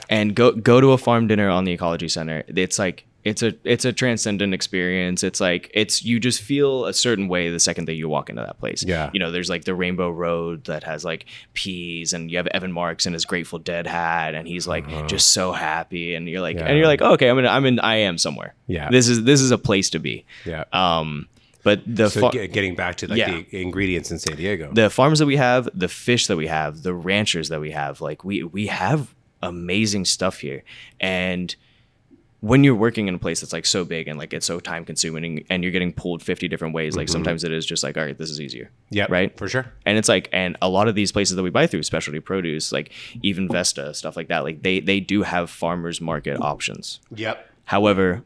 And go to a farm dinner on the Ecology Center. It's like, it's a transcendent experience. It's like, you just feel a certain way the second that you walk into that place. Yeah. You know, there's like the Rainbow Road that has like peas, and you have Evan Marks in his Grateful Dead hat, and he's like just so happy, and you're like, oh, okay, I am somewhere. Yeah. This is a place to be. Yeah. But getting back to like the ingredients in San Diego, the farms that we have, the fish that we have, the ranchers that we have, like we have amazing stuff here. And when you're working in a place that's like so big and like it's so time consuming and you're getting pulled 50 different ways, like sometimes it is just like, all right, this is easier. Yeah. Right. For sure. And it's like, and a lot of these places that we buy through, specialty produce, like even Vesta, stuff like that, like they do have farmers market options. Yep. However,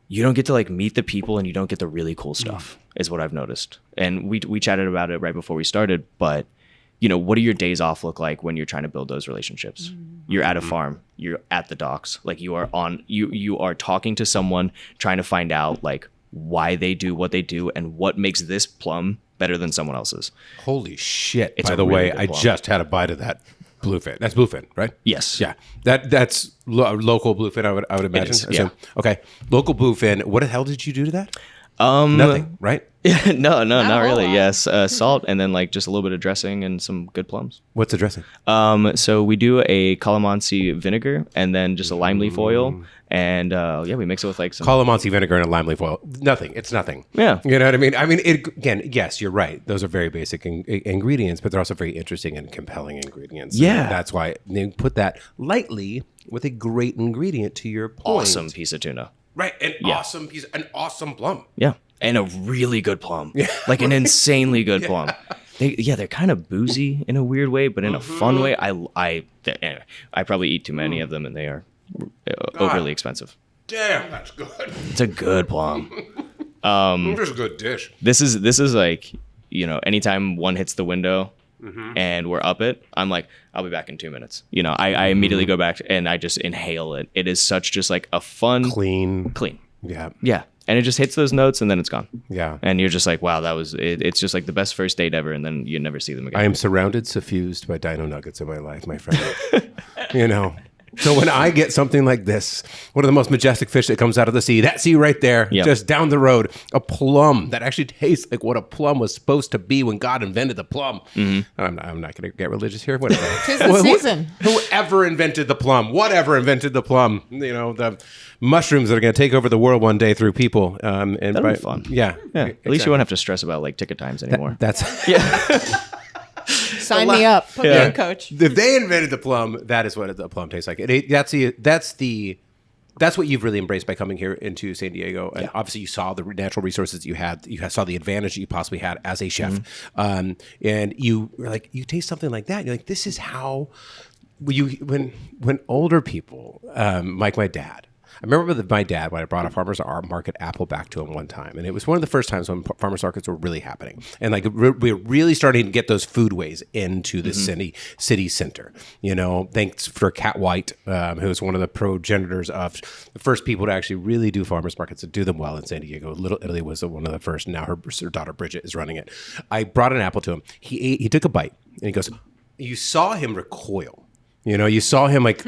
you don't get to like meet the people and you don't get the really cool stuff is what I've noticed. And we chatted about it right before we started, but you know, what do your days off look like when you're trying to build those relationships? You're at a farm, you're at the docks, like you are talking to someone, trying to find out like why they do what they do and what makes this plum better than someone else's. Holy shit. It's By a the really way, good I plum. just had a bite of that bluefin. That's bluefin, right? Yes. Yeah. That's local bluefin, I would imagine. is, yeah. Okay. Local bluefin. What the hell did you do to that? Nothing, right? no, not really. lot. Yes, salt and then like just a little bit of dressing and some good plums. What's the dressing? So we do a calamansi vinegar and then just a lime leaf oil, and we mix it with like some Calamansi vinegar and a lime leaf oil. Nothing. It's nothing. Yeah. You know what I mean? Again, yes, you're right. Those are very basic ingredients, but they're also very interesting and compelling ingredients. Yeah. And that's why they put that lightly with a great ingredient to your point. awesome piece of tuna. Right. An awesome plum. Yeah, and a really good plum. Yeah. Like an insanely good plum. They're kind of boozy in a weird way, but in a fun way. I probably eat too many of them, and they are overly expensive. Damn, that's good. It's a good plum. It's a good dish. This is like, you know, anytime one hits the window and we're up it, I'm like, I'll be back in 2 minutes. You know, I immediately go back and I just inhale it. It is such just like a fun Clean. Yeah. Yeah. And it just hits those notes and then it's gone. Yeah. And you're just like, wow, that was it. It's just like the best first date ever. And then you never see them again. I am surrounded, suffused by dino nuggets in my life, my friend. You know. So when I get something like this, one of the most majestic fish that comes out of the sea, that sea right there, Yep. just down the road, a plum that actually tastes like what a plum was supposed to be when God invented the plum. I'm not going to get religious here. Whatever. 'Tis the season. Whoever invented the plum, whatever invented the plum, you know, the mushrooms that are going to take over the world one day through people. And That'll be fun. Yeah. At least you won't have to stress about like ticket times anymore. That's Sign me up. Put me in, coach. if they invented the plum, that is what the plum tastes like. That's what you've really embraced by coming here into San Diego. And obviously you saw the natural resources you had. You saw the advantage that you possibly had as a chef. And you were like, you taste something like that. And you're like, this is how when older people, like my dad, I remember my dad, when I brought a farmer's market apple back to him one time. And it was one of the first times when farmer's markets were really happening. And like we're really starting to get those foodways into the city center. You know, thanks for Cat White, who was one of the progenitors of the first people to actually really do farmer's markets and do them well in San Diego. Little Italy was one of the first. Now her daughter Bridget is running it. I brought an apple to him. He took a bite and he goes, you saw him recoil. You know, you saw him like,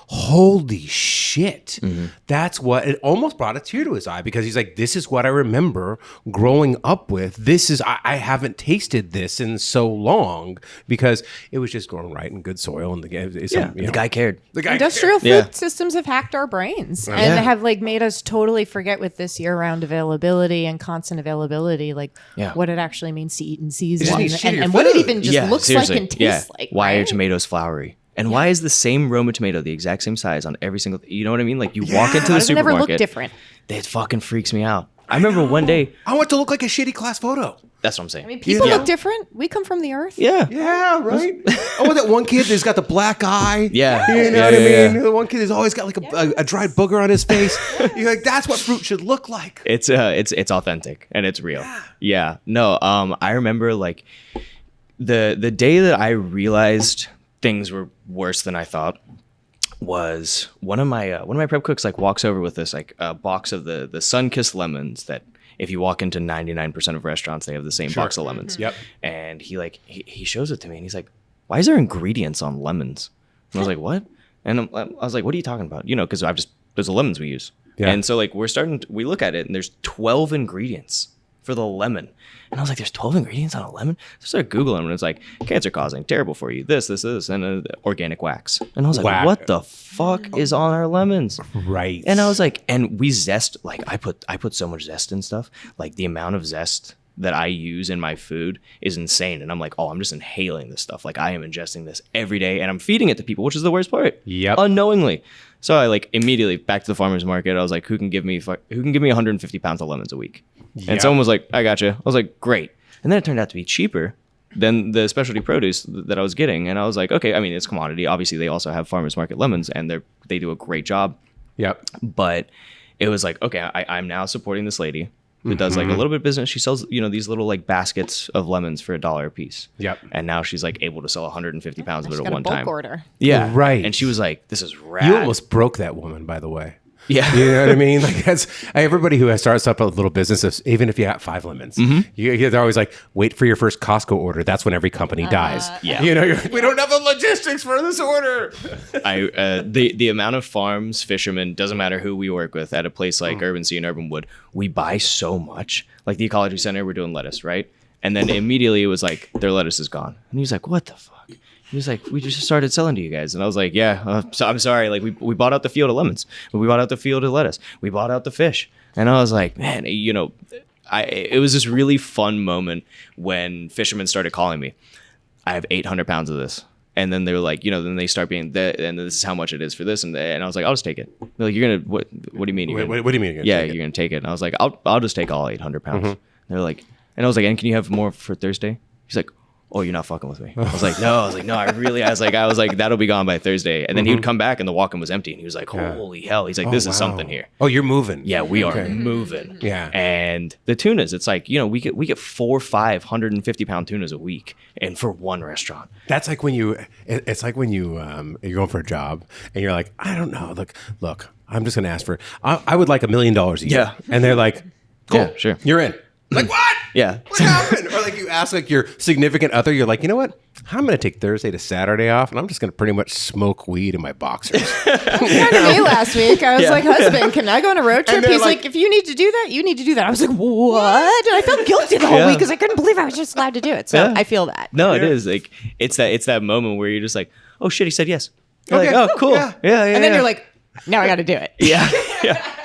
holy shit. That's what, it almost brought a tear to his eye because he's like, this is what I remember growing up with. This is, I haven't tasted this in so long because it was just growing right in good soil. And the guy cared. Industrial food systems have hacked our brains and have like made us totally forget with this year-round availability and constant availability, like what it actually means to eat in season and what it even just looks like and tastes like. Why right? are tomatoes flowery? And why is the same Roma tomato the exact same size on every single? You know what I mean? Like you walk into the Why does it never supermarket. look different? It fucking freaks me out. I remember one day. I want to look like a shitty class photo. That's what I'm saying. I mean, people look different. We come from the earth. Yeah. Yeah, right. I want that one kid that's got the black eye. Yeah. You know Yeah, what I yeah, mean? yeah. The one kid that's always got like a dried booger on his face. You're like, that's what fruit should look like. It's authentic and it's real. Yeah. No, I remember like the day that I realized things were worse than I thought was one of my prep cooks like walks over with this like a box of the sun-kissed lemons that if you walk into 99% of restaurants, they have the same box of lemons. Yep. And he shows it to me and he's like, why is there ingredients on lemons? And I was like, what? And I was like, what are you talking about? You know, because there's the lemons we use. Yeah. And so like we look at it and there's 12 ingredients for the lemon. And I was like, there's 12 ingredients on a lemon? So I started Googling and it's like, cancer causing, terrible for you, this, and organic wax. And I was like, what the fuck is on our lemons? Right. And I was like, and we zest, like I put so much zest in stuff. Like the amount of zest that I use in my food is insane. And I'm like, oh, I'm just inhaling this stuff. Like I am ingesting this every day and I'm feeding it to people, which is the worst part. Yep. Unknowingly. So I like immediately back to the farmer's market. I was like, who can give me 150 pounds of lemons a week? Yep. And someone was like, I got you. I was like, great. And then it turned out to be cheaper than the specialty produce that I was getting. And I was like, okay, I mean, it's commodity. Obviously, they also have farmer's market lemons and they do a great job. Yep. But it was like, okay, I'm now supporting this lady who does like a little bit of business. She sells, these little like baskets of lemons for $1 a piece. Yep. And now she's like able to sell 150 pounds of it She's at got one a bulk time. order. Yeah. Right. And she was like, this is rad. You almost broke that woman, by the way. Yeah. You know what I mean? Like that's everybody who starts up a little business, even if you got 5 lemons, they're always like, wait for your first Costco order. That's when every company dies. Yeah. You know, you're like, we don't have the logistics for this order. The amount of farms, fishermen, doesn't matter who we work with at a place like Urban Sea and Urban Wood, we buy so much. Like the Ecology Center, we're doing lettuce, right? And then immediately it was like, their lettuce is gone. And he was like, what the fuck? He was like, we just started selling to you guys. And I was like, yeah, so I'm sorry. Like we bought out the field of lemons. We bought out the field of lettuce. We bought out the fish. And I was like, man, it was this really fun moment when fishermen started calling me. I have 800 pounds of this. And then they were like, then they start being, and this is how much it is for this. And I was like, I'll just take it. They're like, you're going to, what do you mean? What do you mean? You're going to take it. And I was like, I'll just take all 800 pounds. They're like, and I was like, and can you have more for Thursday? He's like, oh, you're not fucking with me. I was like, no, I was like, that'll be gone by Thursday. And then he would come back and the walk-in was empty. And he was like, holy hell. He's like, this is something here. Oh, you're moving. Yeah, we are moving. Yeah. And the tunas, it's like, we get 4 or 5 150-pound tunas a week and for one restaurant. That's like when it's like when you're going for a job and you're like, I don't know. Look, I'm just going to ask for, I would like $1 million a year. Yeah. And they're like, cool, Yeah, sure. you're in. Like, what? Yeah. What happened? Or like you ask like your significant other, you're like, you know what? I'm going to take Thursday to Saturday off and I'm just going to pretty much smoke weed in my boxers. Happened to me last week. I was like, husband, can I go on a road trip? He's like, if you need to do that, you need to do that. I was like, what? And I felt guilty the whole week because I couldn't believe I was just allowed to do it. So I feel that. No, it is. Like, it's that moment where you're just like, oh shit, he said yes. You're Okay. like, oh, cool. Yeah. Yeah. And then you're like, now I got to do it. yeah.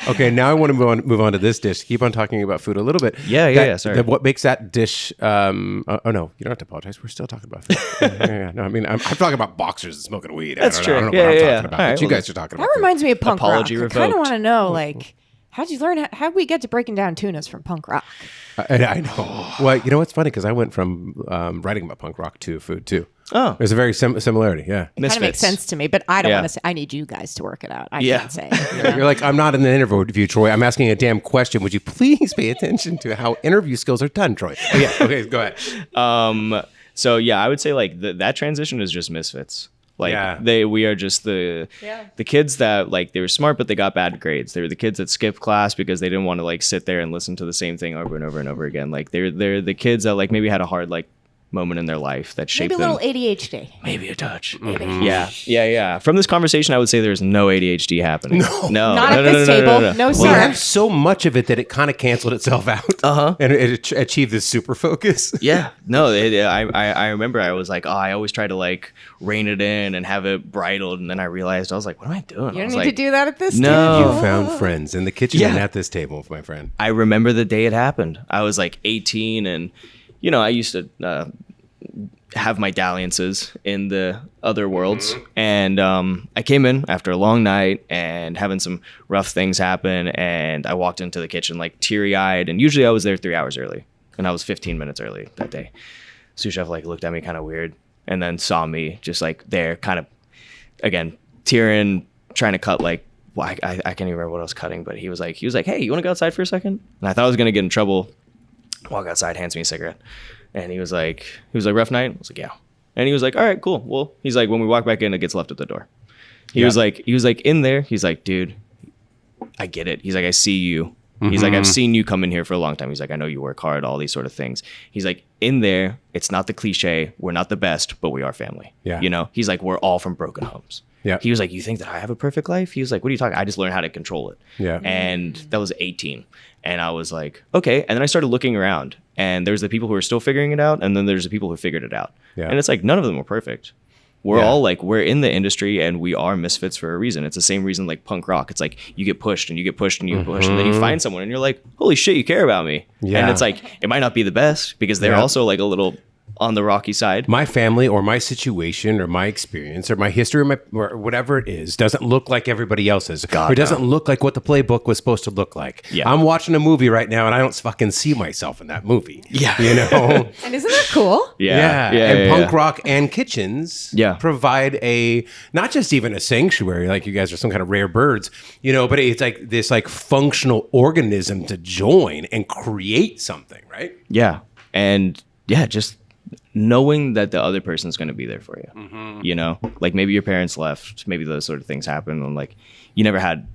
Okay, now I want to move on to this dish. Keep on talking about food a little bit. Yeah, sorry. What makes that dish? Oh no, you don't have to apologize. We're still talking about food. yeah. No, I mean I'm talking about boxers and smoking weed. That's I true. don't know what I'm talking about. All right, But you well, guys are talking about. That reminds me of punk Apology rock. I kind of revoked. want to know, like, how'd you learn? How'd we get to breaking down tunas from punk rock? I know. Well, you know what's funny because I went from writing about punk rock to food too. Oh. There's a very similarity. Yeah. It kind of makes sense to me, but I don't Yeah. want to say. I need you guys to work it out. I Yeah. can't say. You're like, I'm not in the interview, Troy. I'm asking a damn question. Would you please pay attention to how interview skills are done, Troy? Oh, yeah. Okay, go ahead. So yeah, I would say like that transition is just misfits. Like Yeah. we are just the kids that like they were smart but they got bad grades. They were the kids that skipped class because they didn't want to like sit there and listen to the same thing over and over and over again. Like they're the kids that like maybe had a hard like moment in their life that shaped Maybe a them. little ADHD. Maybe a touch. Yeah. From this conversation, I would say there's no ADHD happening. No, Not at this table. No, You sir. have so much of it that it kind of canceled itself out. And it achieved this super focus. Yeah, no, I remember I was like, I always try to like rein it in and have it bridled, and then I realized I was like, what am I doing? You I don't was need like, to do that at this No. You table. found friends in the kitchen Yeah. and at this table, my friend. I remember the day it happened. I was like 18, and I used to have my dalliances in the other worlds. And I came in after a long night and having some rough things happen. And I walked into the kitchen like teary-eyed. And usually I was there 3 hours early. And I was 15 minutes early that day. Sous chef like looked at me kind of weird and then saw me just like there kind of, again, tearing, trying to cut like, well, I can't even remember what I was cutting. But he was like, hey, you want to go outside for a second? And I thought I was going to get in trouble. Walk outside, hands me a cigarette. And he was like, rough night? I was like, yeah. And he was like, all right, cool. Well, he's like, when we walk back in, it gets left at the door. He was like, in there. He's like, dude, I get it. He's like, I see you. He's like, I've seen you come in here for a long time. He's like, I know you work hard, all these sort of things. He's like, in there, it's not the cliche. We're not the best, but we are family. Yeah. You know, he's like, we're all from broken homes. Yeah. He was like, you think that I have a perfect life? He was like, what are you talking? I just learned how to control it. Yeah. And that was 18. And I was like, okay. And then I started looking around and there's the people who are still figuring it out. And then there's the people who figured it out. Yeah. And it's like, none of them were perfect. We're all like, we're in the industry and we are misfits for a reason. It's the same reason like punk rock. It's like you get pushed and you get pushed and you get pushed. And then you find someone and you're like, holy shit, you care about me. Yeah. And it's like, it might not be the best because they're also like a little on the rocky side. My family or my situation or my experience or my history or whatever it is doesn't look like everybody else's. Or doesn't look like what the playbook was supposed to look like. Yeah. I'm watching a movie right now and I don't fucking see myself in that movie. Yeah. You know? And isn't that cool? And punk rock and kitchens Yeah. provide a, not just even a sanctuary, like you guys are some kind of rare birds, you know, but it's like this like functional organism to join and create something, right? Yeah. And yeah, just knowing that the other person's going to be there for you, you know, like maybe your parents left, maybe those sort of things happen. And like, you never had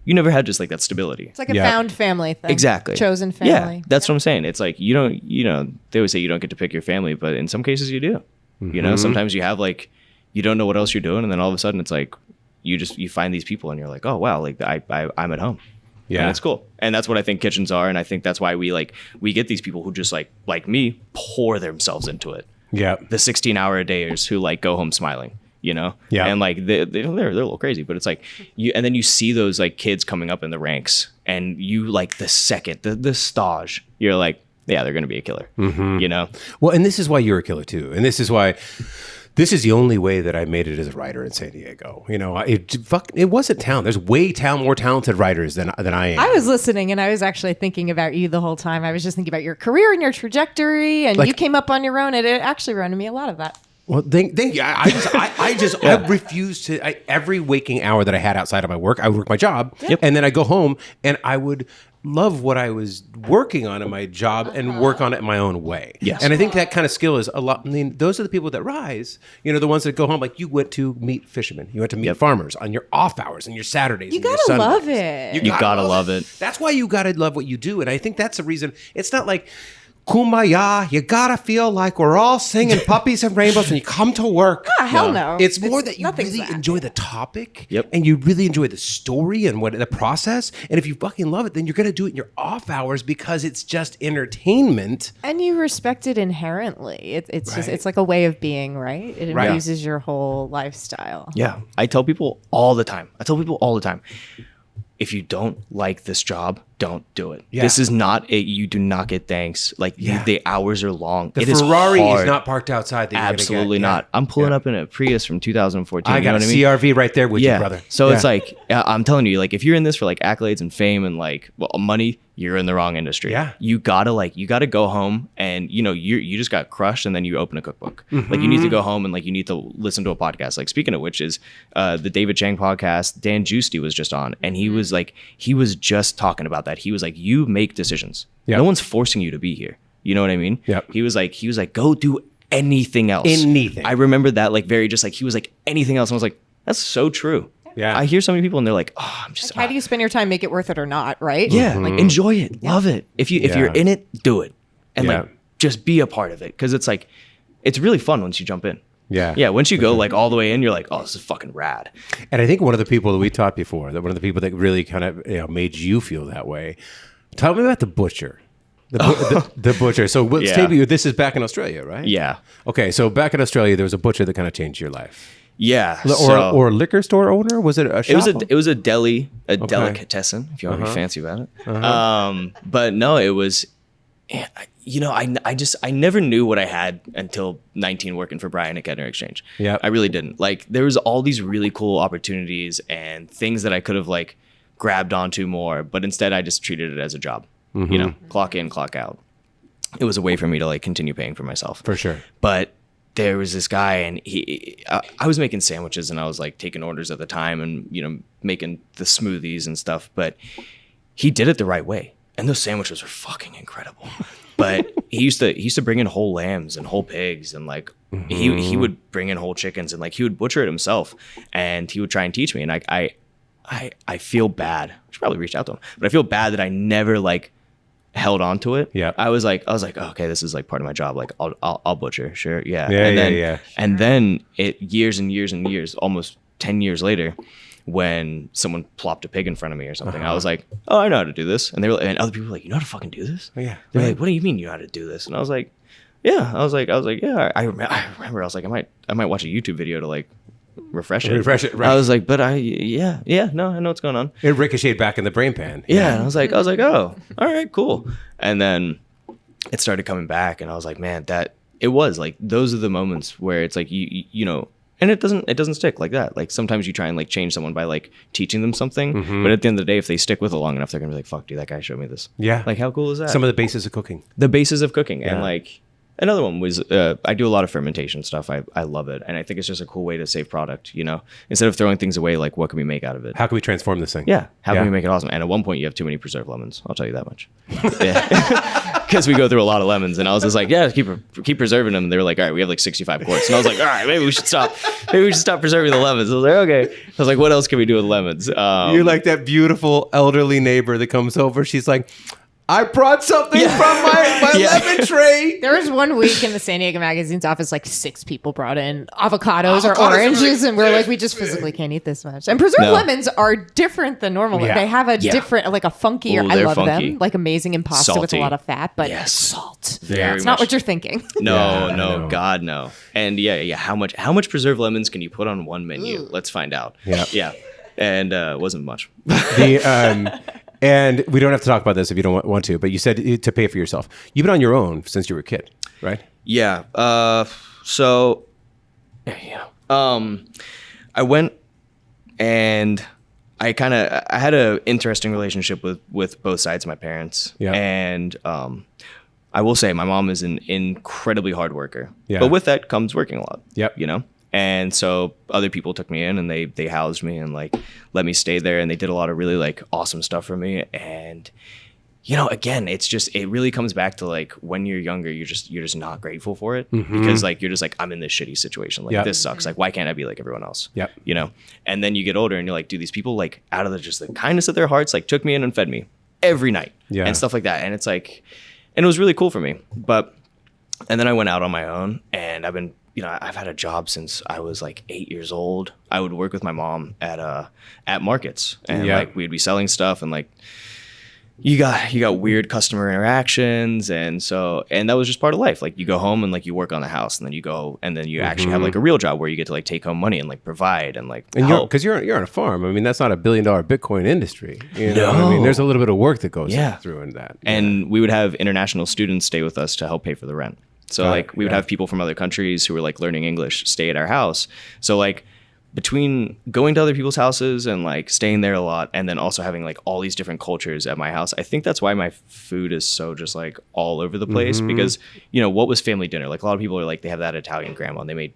just like that stability. It's like a found family thing. Exactly. Chosen family. Yeah, that's what I'm saying. It's like, you don't, you know, they always say you don't get to pick your family, but in some cases you do, you know, sometimes you have like, you don't know what else you're doing. And then all of a sudden it's like, you find these people and you're like, oh, wow, like I'm at home. Yeah. And it's cool. And that's what I think kitchens are. And I think that's why we get these people who just like me pour themselves into it. Yeah. The 16-hour a dayers who like go home smiling, you know? Yeah. And like they're a little crazy, but it's like and then you see those like kids coming up in the ranks and you like the second, the stage, you're like, yeah, they're going to be a killer, you know? Well, and this is why you're a killer too. And this is why this is the only way that I made it as a writer in San Diego. You know, it wasn't town. There's more talented writers than I am. I was listening and I was actually thinking about you the whole time. I was just thinking about your career and your trajectory, and you came up on your own, and it actually reminded me a lot of that. Well, thank you. I refuse to. Every waking hour that I had outside of my work, I would work my job, and then I go home, and I would love what I was working on in my job and work on it in my own way. Yes. And I think that kind of skill is a lot. I mean, those are the people that rise. You know, the ones that go home. Like you went to meet fishermen, you went to meet farmers on your off hours and your Saturdays. You and your gotta love Sundays. it. You gotta love it. That's why you gotta love what you do. And I think that's the reason. It's not like kumbaya, you gotta feel like we're all singing puppies and rainbows and you come to work. Oh, hell no. It's more that you nothing's really that. enjoy the topic Yep. and you really enjoy the story and the process. And if you fucking love it, then you're gonna do it in your off hours because it's just entertainment. And you respect it inherently. It's just, it's like a way of being, right? It Right. infuses your whole lifestyle. Yeah. I tell people all the time. If you don't like this job, don't do it. Yeah. This is not it. You do not get thanks. Like the hours are long. The It is Ferrari is hard. not parked outside. That you're gonna Absolutely get. not. Yeah. I'm pulling up in a Prius from 2014. I you got know a what I mean? CRV right there with you, brother. So Yeah. it's like, I'm telling you, like, if you're in this for like accolades and fame and like money, you're in the wrong industry. Yeah. You gotta go home and you just got crushed and then you open a cookbook. Like you need to go home and like you need to listen to a podcast. Like speaking of which is the David Chang podcast, Dan Giusti was just on and he was just talking about that. He was like, you make decisions. Yeah. No one's forcing you to be here. You know what I mean? Yep. He was like, go do anything else. Anything. I remember that like very just like he was like anything else. And I was like, that's so true. Yeah. I hear so many people and they're like, oh, I'm just How do you spend your time, make it worth it or not, right? yeah, like enjoy it, love it. If you're in it, do it, and Yeah. like just be a part of it because it's like it's really fun once you jump in. Yeah. Yeah. Once you go like all the way in, you're like, oh, this is fucking rad. And I think one of the people that we taught before, that one of the people that really kind of made you feel that way. Tell me about the butcher. The butcher. So let's take you. This is back in Australia, right? Yeah. Okay, so back in Australia, there was a butcher that kind of changed your life. Yeah. Or a liquor store owner? Was it a shop? It was a deli, delicatessen, if you want to be fancy about it. But no, it was And I never knew what I had until 19 working for Brian at Kettner Exchange. Yeah, I really didn't. Like, there was all these really cool opportunities and things that I could have like grabbed onto more, but instead I just treated it as a job. Clock in, clock out. It was a way for me to like continue paying for myself. For sure. But there was this guy, and I was making sandwiches, and I was like taking orders at the time, and making the smoothies and stuff. But he did it the right way, and those sandwiches were fucking incredible. But he used to bring in whole lambs and whole pigs, and like he would bring in whole chickens, and like he would butcher it himself, and he would try and teach me. And I feel bad. I should probably reach out to him, but I feel bad that I never like held on to it. Yeah. I was like, okay, this is like part of my job. Like I'll butcher. Sure. Yeah. Yeah. And then years and years and years, almost 10 years later, when someone plopped a pig in front of me or something, I was like, oh, I know how to do this. And and other people were like, you know how to fucking do this? Oh, yeah. They're like, what do you mean you know how to do this? And I was like, yeah. I was like, yeah. I remember. I was like, I might watch a YouTube video to like refresh it. Right. I was like, but no, I know what's going on. It ricocheted back in the brain pan. Yeah. And I was like, oh, all right, cool. And then it started coming back, and I was like, man, it was like, those are the moments where it's like, you know, and it doesn't stick like that. Like, sometimes you try and like change someone by like teaching them something, but at the end of the day, if they stick with it long enough, they're gonna be like, fuck, dude, that guy showed me this. Yeah. Like, how cool is that? Some of the bases of cooking. The basis of cooking. Yeah. And like, another one was I do a lot of fermentation stuff. I love it, and I think it's just a cool way to save product. Instead of throwing things away, like, what can we make out of it? How can we transform this thing? Yeah, how can we make it awesome? And at one point, you have too many preserved lemons. I'll tell you that much. Yeah, because we go through a lot of lemons, and I was just like, yeah, keep preserving them. And they were like, all right, we have like 65 quarts, and I was like, all right, maybe we should stop. Maybe we should stop preserving the lemons. I was like, okay. I was like, what else can we do with lemons? You're like that beautiful elderly neighbor that comes over. She's like, I brought something from my lemon tray. There was one week in the San Diego Magazine's office, like 6 people brought in avocados or oranges, and we're like, we just physically can't eat this much. And preserved lemons are different than normal. Yeah. They have a different, like a funkier, Ooh, I they're love funky. them, like amazing in pasta with a Salty. lot of fat, but Yes. salt. Very It's not much. what you're thinking. No, Yeah, no, God, no. And yeah. How much preserved lemons can you put on one menu? Let's find out. Yeah. And it wasn't much. And we don't have to talk about this if you don't want to, but you said to pay for yourself. You've been on your own since you were a kid, right? Yeah. So, I went, and I had an interesting relationship with both sides of my parents. Yeah. And I will say my mom is an incredibly hard worker. Yeah. But with that comes working a lot. Yep. And so other people took me in, and they housed me and like let me stay there, and they did a lot of really like awesome stuff for me. And again, it really comes back to like, when you're younger, you're just not grateful for it, because like you're just like, I'm in this shitty situation, like this sucks, like why can't I be like everyone else? Yep. And then you get older, and you're like, dude, these people like out of the kindness of their hearts like took me in and fed me every night, and stuff like that. And it's like, and it was really cool for me. And then I went out on my own, and I've had a job since I was like 8 years old. I would work with my mom at markets, and like we'd be selling stuff, and like you got weird customer interactions, and that was just part of life. Like, you go home and like you work on the house, and then you go, and then you actually have like a real job where you get to like take home money and like provide and like help. Because you're on a farm. I mean, that's not $1 billion Bitcoin industry. I mean, there's a little bit of work that goes through in that. And we would have international students stay with us to help pay for the rent. So like we would have people from other countries who were like learning English stay at our house. So like, between going to other people's houses and like staying there a lot, and then also having like all these different cultures at my house, I think that's why my food is so just like all over the place. Because what was family dinner? Like, a lot of people are like, they have that Italian grandma, and they made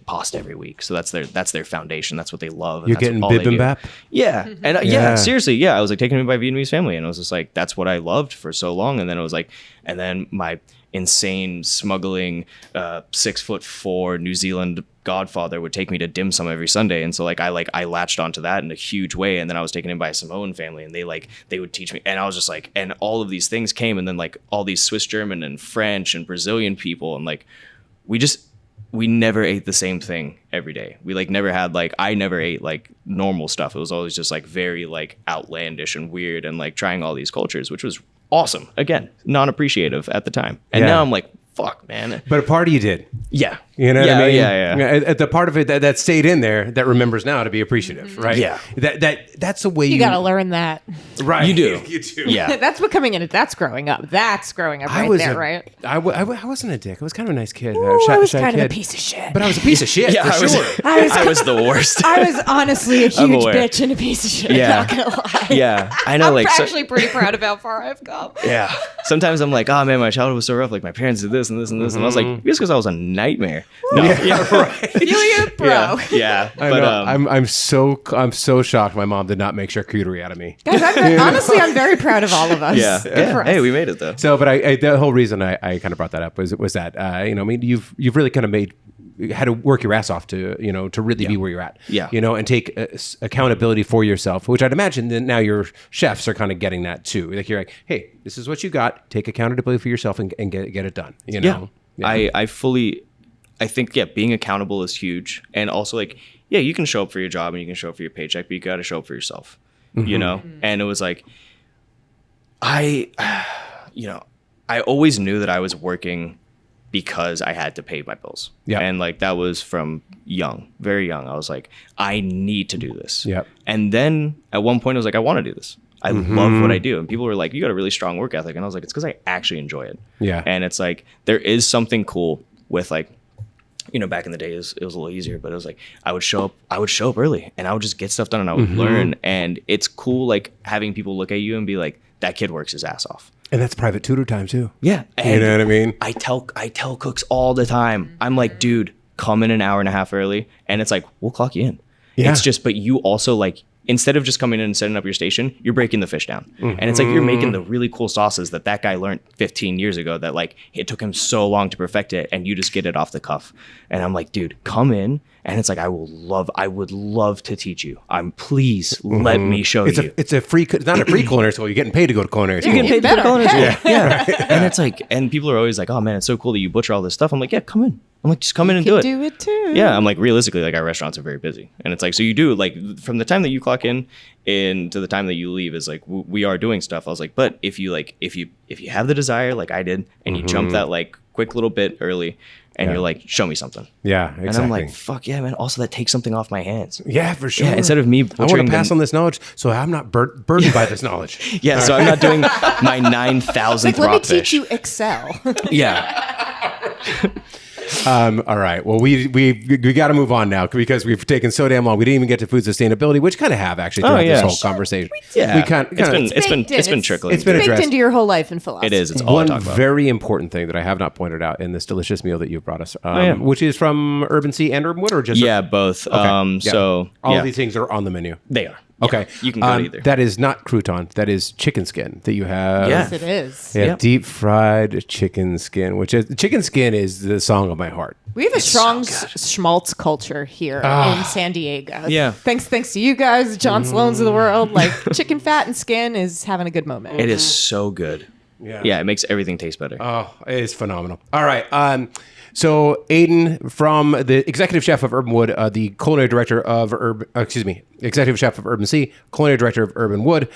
pasta every week, so that's their foundation. That's what they love. You're getting bibimbap. Yeah. And seriously, yeah, I was like taken in by a Vietnamese family, and it was just like, that's what I loved for so long. And then it was like, and then my insane smuggling 6'4" New Zealand godfather would take me to dim sum every Sunday, and so I latched onto that in a huge way. And then I was taken in by a Samoan family, and they would teach me, and I was just like, and all of these things came, and then like all these Swiss German and French and Brazilian people, and like we never ate the same thing every day. We like never had like, I never ate like normal stuff. It was always just like very like outlandish and weird, and like trying all these cultures, which was awesome. Again, non-appreciative at the time. And now I'm like, fuck, man. But a part of you did. Yeah. You know what I mean? Yeah. The part of it that stayed in there that remembers now to be appreciative, right? Yeah. That's the way You got to learn that. Right. You do. You do. Yeah. That's becoming in it. That's growing up. That's growing up right? I wasn't a dick. I was kind of a nice kid. Ooh, Shy, I was shy kind of a kid. piece of shit. But I was a piece of shit, Yeah, for sure. I was the worst. I was honestly a huge aware. bitch and a piece of shit. Yeah. I'm not gonna lie. Yeah, I know. I'm So- actually pretty proud of how far I've come. yeah. Sometimes I'm like, oh man, my childhood was so rough. Like my parents did this and this and this, and I was like, just because I was a nightmare. No. Yeah, right. Feel you, bro. Yeah. I But know. I'm so shocked my mom did not make charcuterie out of me. Guys, honestly, I'm very proud of all of us. yeah. Good for us. Hey, we made it though. So, but the whole reason I kind of brought that up was that I mean, you've really kind of had to work your ass off to really be where you're at. Yeah. And take accountability for yourself, which I'd imagine that now your chefs are kind of getting that too. Like you're like, hey, this is what you got. Take accountability for yourself and get it done. You know. Yeah. I think being accountable is huge, and also like you can show up for your job and you can show up for your paycheck, but you got to show up for yourself. You know. And it was like I always knew that I was working because I had to pay my bills. Yeah. And like that was from young, very young. I was like, I need to do this. Yep. And then at one point I was like, I want to do this. I love what I do. And people were like, you got a really strong work ethic. And I was like, it's because I actually enjoy it. Yeah. And it's like, there is something cool with like, back in the day it was a little easier, but it was like, I would show up early and I would just get stuff done and I would learn. And it's cool. Like having people look at you and be like, that kid works his ass off. And that's private tutor time too. Yeah. And You know what I mean? I tell cooks all the time. I'm like, dude, come in an hour and a half early. And it's like, we'll clock you in. Yeah. It's just, but you also like, instead of just coming in and setting up your station, you're breaking the fish down. And it's like, you're making the really cool sauces that guy learned 15 years ago that like, it took him so long to perfect it. And you just get it off the cuff. And I'm like, dude, come in. And it's like, I would love to teach you. Please let me show you. It's not a free culinary school. You're getting paid to go to culinary school. You're getting paid to go to culinary school. Yeah. Yeah. And it's like, and people are always like, oh man, it's so cool that you butcher all this stuff. I'm like, yeah, come in. I'm like, just come in and do it. Do it too. Yeah, I'm like, realistically, like our restaurants are very busy, and it's like, so you do like from the time that you clock in to the time that you leave is like we are doing stuff. I was like, but if you have the desire, like I did, and you jump that like quick little bit early, and you're like, show me something. Yeah, exactly. And I'm like, fuck yeah, man. Also, that takes something off my hands. Yeah, for sure. Yeah, instead of me I want to butchering pass on this knowledge, so I'm not burdened by this knowledge. Yeah, so I'm not doing my 9,000th Like, let me rock teach fish. you Excel. Yeah. All right. Well, we got to move on now because we've taken so damn long. We didn't even get to food sustainability, which kind of have actually throughout this whole conversation. Yeah. We kind It's been trickling. It's been baked addressed. into your whole life and philosophy. It is. It's all I one talk about. very important thing that I have not pointed out in this delicious meal that you've brought us, yeah. which is from Urban Sea and Urban Wood, or just Yeah, both. Okay. Yeah. So all yeah. of these things are on the menu. They are. Okay, Yeah, you can go to either. That is not crouton. That is chicken skin that you have. Yeah. Yes, it is. Yeah, Yep. deep fried chicken skin, which is chicken skin is the song of my heart. We have a strong schmaltz culture here in San Diego. Yeah. Thanks to you guys, John Sloan's of the world. Like chicken fat and skin is having a good moment. It is so good. Yeah, it makes everything taste better. Oh, it is phenomenal. All right. So Aiden, from the executive chef of Urban Wood, the culinary director of executive chef of Urban Sea, culinary director of Urban Wood,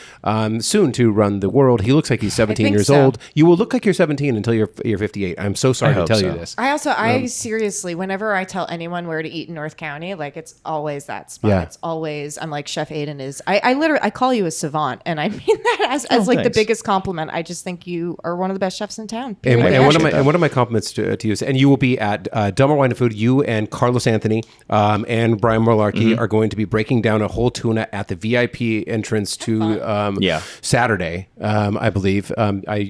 soon to run the world. He looks like he's 17 years old. You will look like you're 17 until you're 58. I'm so sorry to tell you this. I seriously, whenever I tell anyone where to eat in North County, like it's always that spot. Yeah. It's always, I'm like, Chef Aiden is, I literally, I call you a savant, and I mean that as like the thanks. biggest compliment. I just think you are one of the best chefs in town. And, period. and one of my compliments to you, and you will be at Del Mar Wine and Food. You and Carlos Anthony and Brian Malarkey are going to be breaking down a whole tuna at the VIP entrance to Saturday, I believe.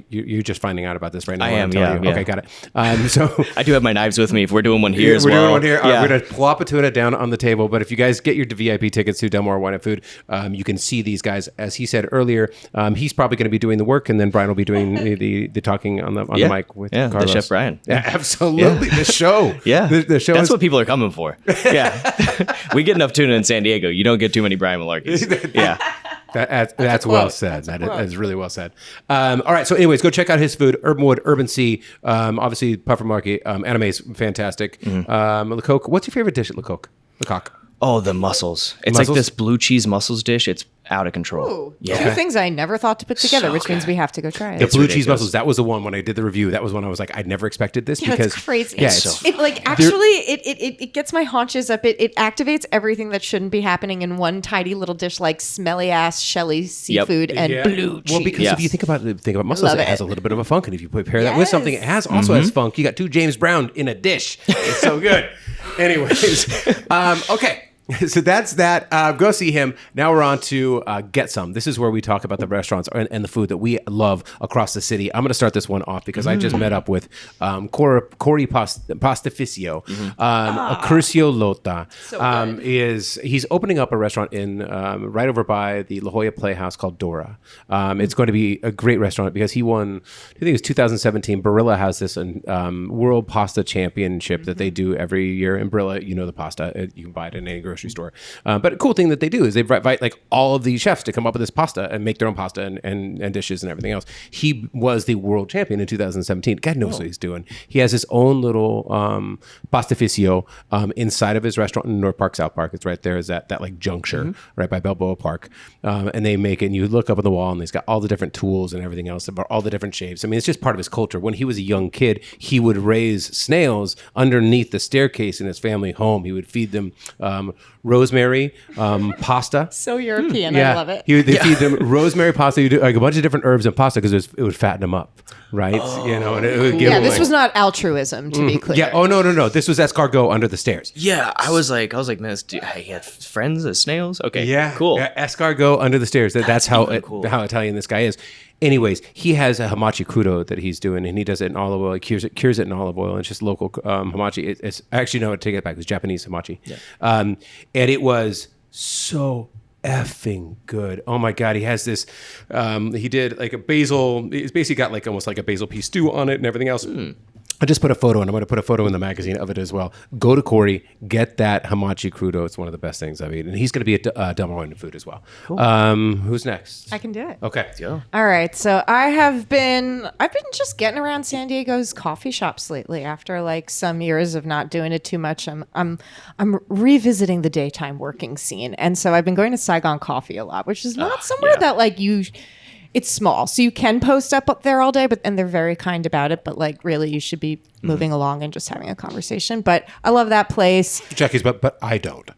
You're just finding out about this right now. I am, telling you. yeah. Okay, got it. So I do have my knives with me if we're doing one here as we're well. doing one here. Yeah. We're going to plop a tuna down on the table. But if you guys get your VIP tickets to Del Mar Wine and Food, you can see these guys. As he said earlier, he's probably going to be doing the work, and then Brian will be doing the talking on the mic with Carlos. the Chef Brian. Yeah, absolutely. The show. Yeah, the show. That's what people are coming for. Yeah, we get enough tuna in San Diego. You don't get too many Brian Malarkeys. Yeah. That's well said. That is really well said. All right. So, anyways, go check out his food. Urban Wood, Urban Sea. Obviously, Puffer-Malarkey. Anime is fantastic. Lecoq. What's your favorite dish at Lecoq? Oh, the mussels. It's like this blue cheese mussels dish. It's out of control. Ooh, Yeah. two things I never thought to put together, So which means good. we have to go try it. The It's blue cheese ridiculous. mussels, that was the one when I did the review. That was when I was like, I never expected this Yeah, because that's crazy. Yeah, It's it's, so It like actually it gets my haunches up. It activates everything that shouldn't be happening in one tiny little dish, like smelly ass shelly seafood and yeah. blue cheese. Well, because Yes. if you think about mussels, Love it has it. a little bit of a funk, and if you pair that with something, it has also has funk. You got two James Brown in a dish. It's so good. Anyways, okay. So that's that. Go see him. Now we're on to Get Some. This is where we talk about the restaurants and the food that we love across the city. I'm going to start this one off because I just met up with Corey Pastificio. Curcio Lota he's opening up a restaurant in right over by the La Jolla Playhouse called Dora. It's going to be a great restaurant because he won, I think it was 2017. Barilla has this World Pasta Championship that they do every year. And Barilla, you know the pasta. You can buy it in any grocery store. But a cool thing that they do is they invite like all of these chefs to come up with this pasta and make their own pasta and dishes and everything else. He was the world champion in 2017. God knows what he's doing. He has his own little pastificio inside of his restaurant in North Park, South Park. It's right there is that like juncture right by Balboa Park. And they make it and you look up on the wall and he's got all the different tools and everything else about all the different shapes. I mean, it's just part of his culture. When he was a young kid, he would raise snails underneath the staircase in his family home. He would feed them rosemary pasta. so European. I love it. He would feed them rosemary pasta. You do like a bunch of different herbs and pasta because it would fatten them up, right? And it would give Yeah, them, this like- was not altruism, to be clear. Yeah. Oh no. This was escargot under the stairs. Yeah, I was like, man, he had friends as snails. Okay, Yeah. cool. Yeah, escargot under the stairs. That's how even cool. how Italian this guy is. Anyways, he has a hamachi crudo that he's doing, and he does it in olive oil. He cures it in olive oil. And it's just local hamachi. It's actually no, I take it back. It's Japanese hamachi. Yeah. And it was so effing good. Oh my God. He has this, he did like a basil, it's basically got like almost like a basil pea stew on it and everything else. I just put a photo, and I'm going to put a photo in the magazine of it as well. Go to Corey, get that hamachi crudo. It's one of the best things I've eaten. And he's going to be at Del Mar Food as well. Cool. Who's next? I can do it. Okay. Go. All right, so I've been just getting around San Diego's coffee shops lately. After like some years of not doing it too much, I'm revisiting the daytime working scene, and so I've been going to Saigon Coffee a lot, which is not somewhere that like you. It's small, so you can post up there all day, and they're very kind about it. But like, really, you should be moving along and just having a conversation. But I love that place. Jackie's, but I don't.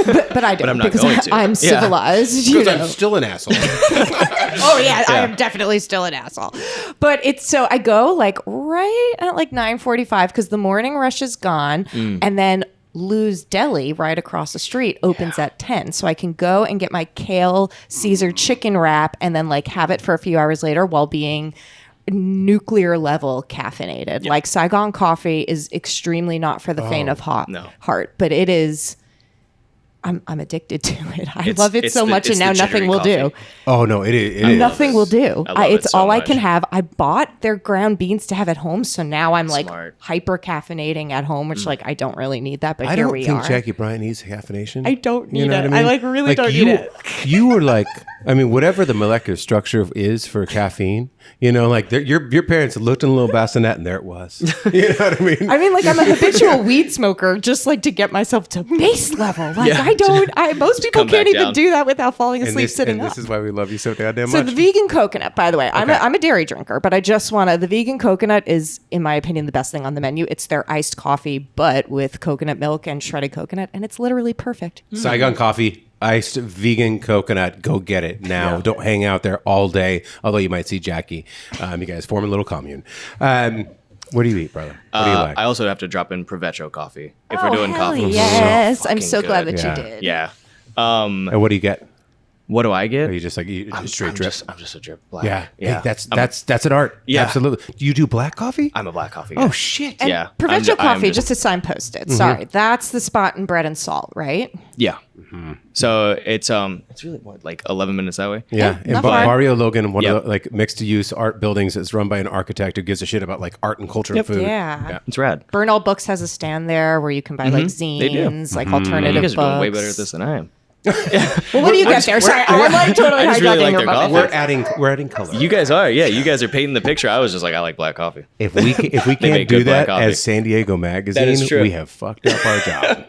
But I don't I'm not because going to. I'm Yeah. civilized. You Because know. I'm still an asshole. Oh yeah, I am definitely still an asshole. But it's so I go like right at like 9:45 because the morning rush is gone, and then Lou's Deli right across the street opens at 10, so I can go and get my kale Caesar chicken wrap and then like have it for a few hours later while being nuclear level caffeinated. Like Saigon Coffee is extremely not for the faint of heart, but it is. I'm addicted to it. I love it so much, and now nothing will do. Oh no, it is. Nothing will do. I love It's it so all I much. can have. I bought their ground beans to have at home, so now I'm like Smart. hyper caffeinating at home, which like I don't really need that, but I here don't we think are. Jackie Bryant needs caffeination. I don't need know it. what I like really don't you, need it. You were like, I mean, whatever the molecular structure is for caffeine, like your parents looked in a little bassinet and there it was. You know what I mean? I mean, like I'm a habitual weed smoker, just like to get myself to base level. Like I don't. Most people come can't back even down. do that without falling and asleep this, sitting and up. this is why we love you so goddamn So much. the vegan coconut, by the way, I'm a dairy drinker, but I just want to. The vegan coconut is, in my opinion, the best thing on the menu. It's their iced coffee, but with coconut milk and shredded coconut, and it's literally perfect. Saigon Coffee, iced vegan coconut. Go get it now. Don't hang out there all day. Although you might see Jackie. You guys form a little commune. What do you eat, brother? What do you like? I also have to drop in Provecho coffee if we're doing hell coffee. yes. I'm fucking so glad good. that Yeah. you did. Yeah. And what do you get? What do I get? Are you just like straight drip? I'm just a drip black. Yeah. Yeah. Hey, that's an art. Yeah. Absolutely. Do you do black coffee? I'm a black coffee Oh guy. shit. And Yeah, Provincial I'm Coffee, just- just to signpost it. Sorry, that's the spot in Bread and Salt, right? Yeah. So it's really what, like 11 minutes that way. Yeah, Yeah, and not far. Barrio Logan, one Yep. of the like mixed-use art buildings, is run by an architect who gives a shit about like art and culture and food. Yeah. It's rad. Burn All Books has a stand there where you can buy like They do. zines, like You alternative guys are doing way books. better at this than I am. Well, what do you get there? Sorry, I'm like totally I just really hijacking like your their bucket. coffee. We're adding color. You guys are, yeah. You guys are painting the picture. I was just like, I like black coffee. If we can't make do good black that coffee. as San Diego Magazine, is true. we have fucked up our job.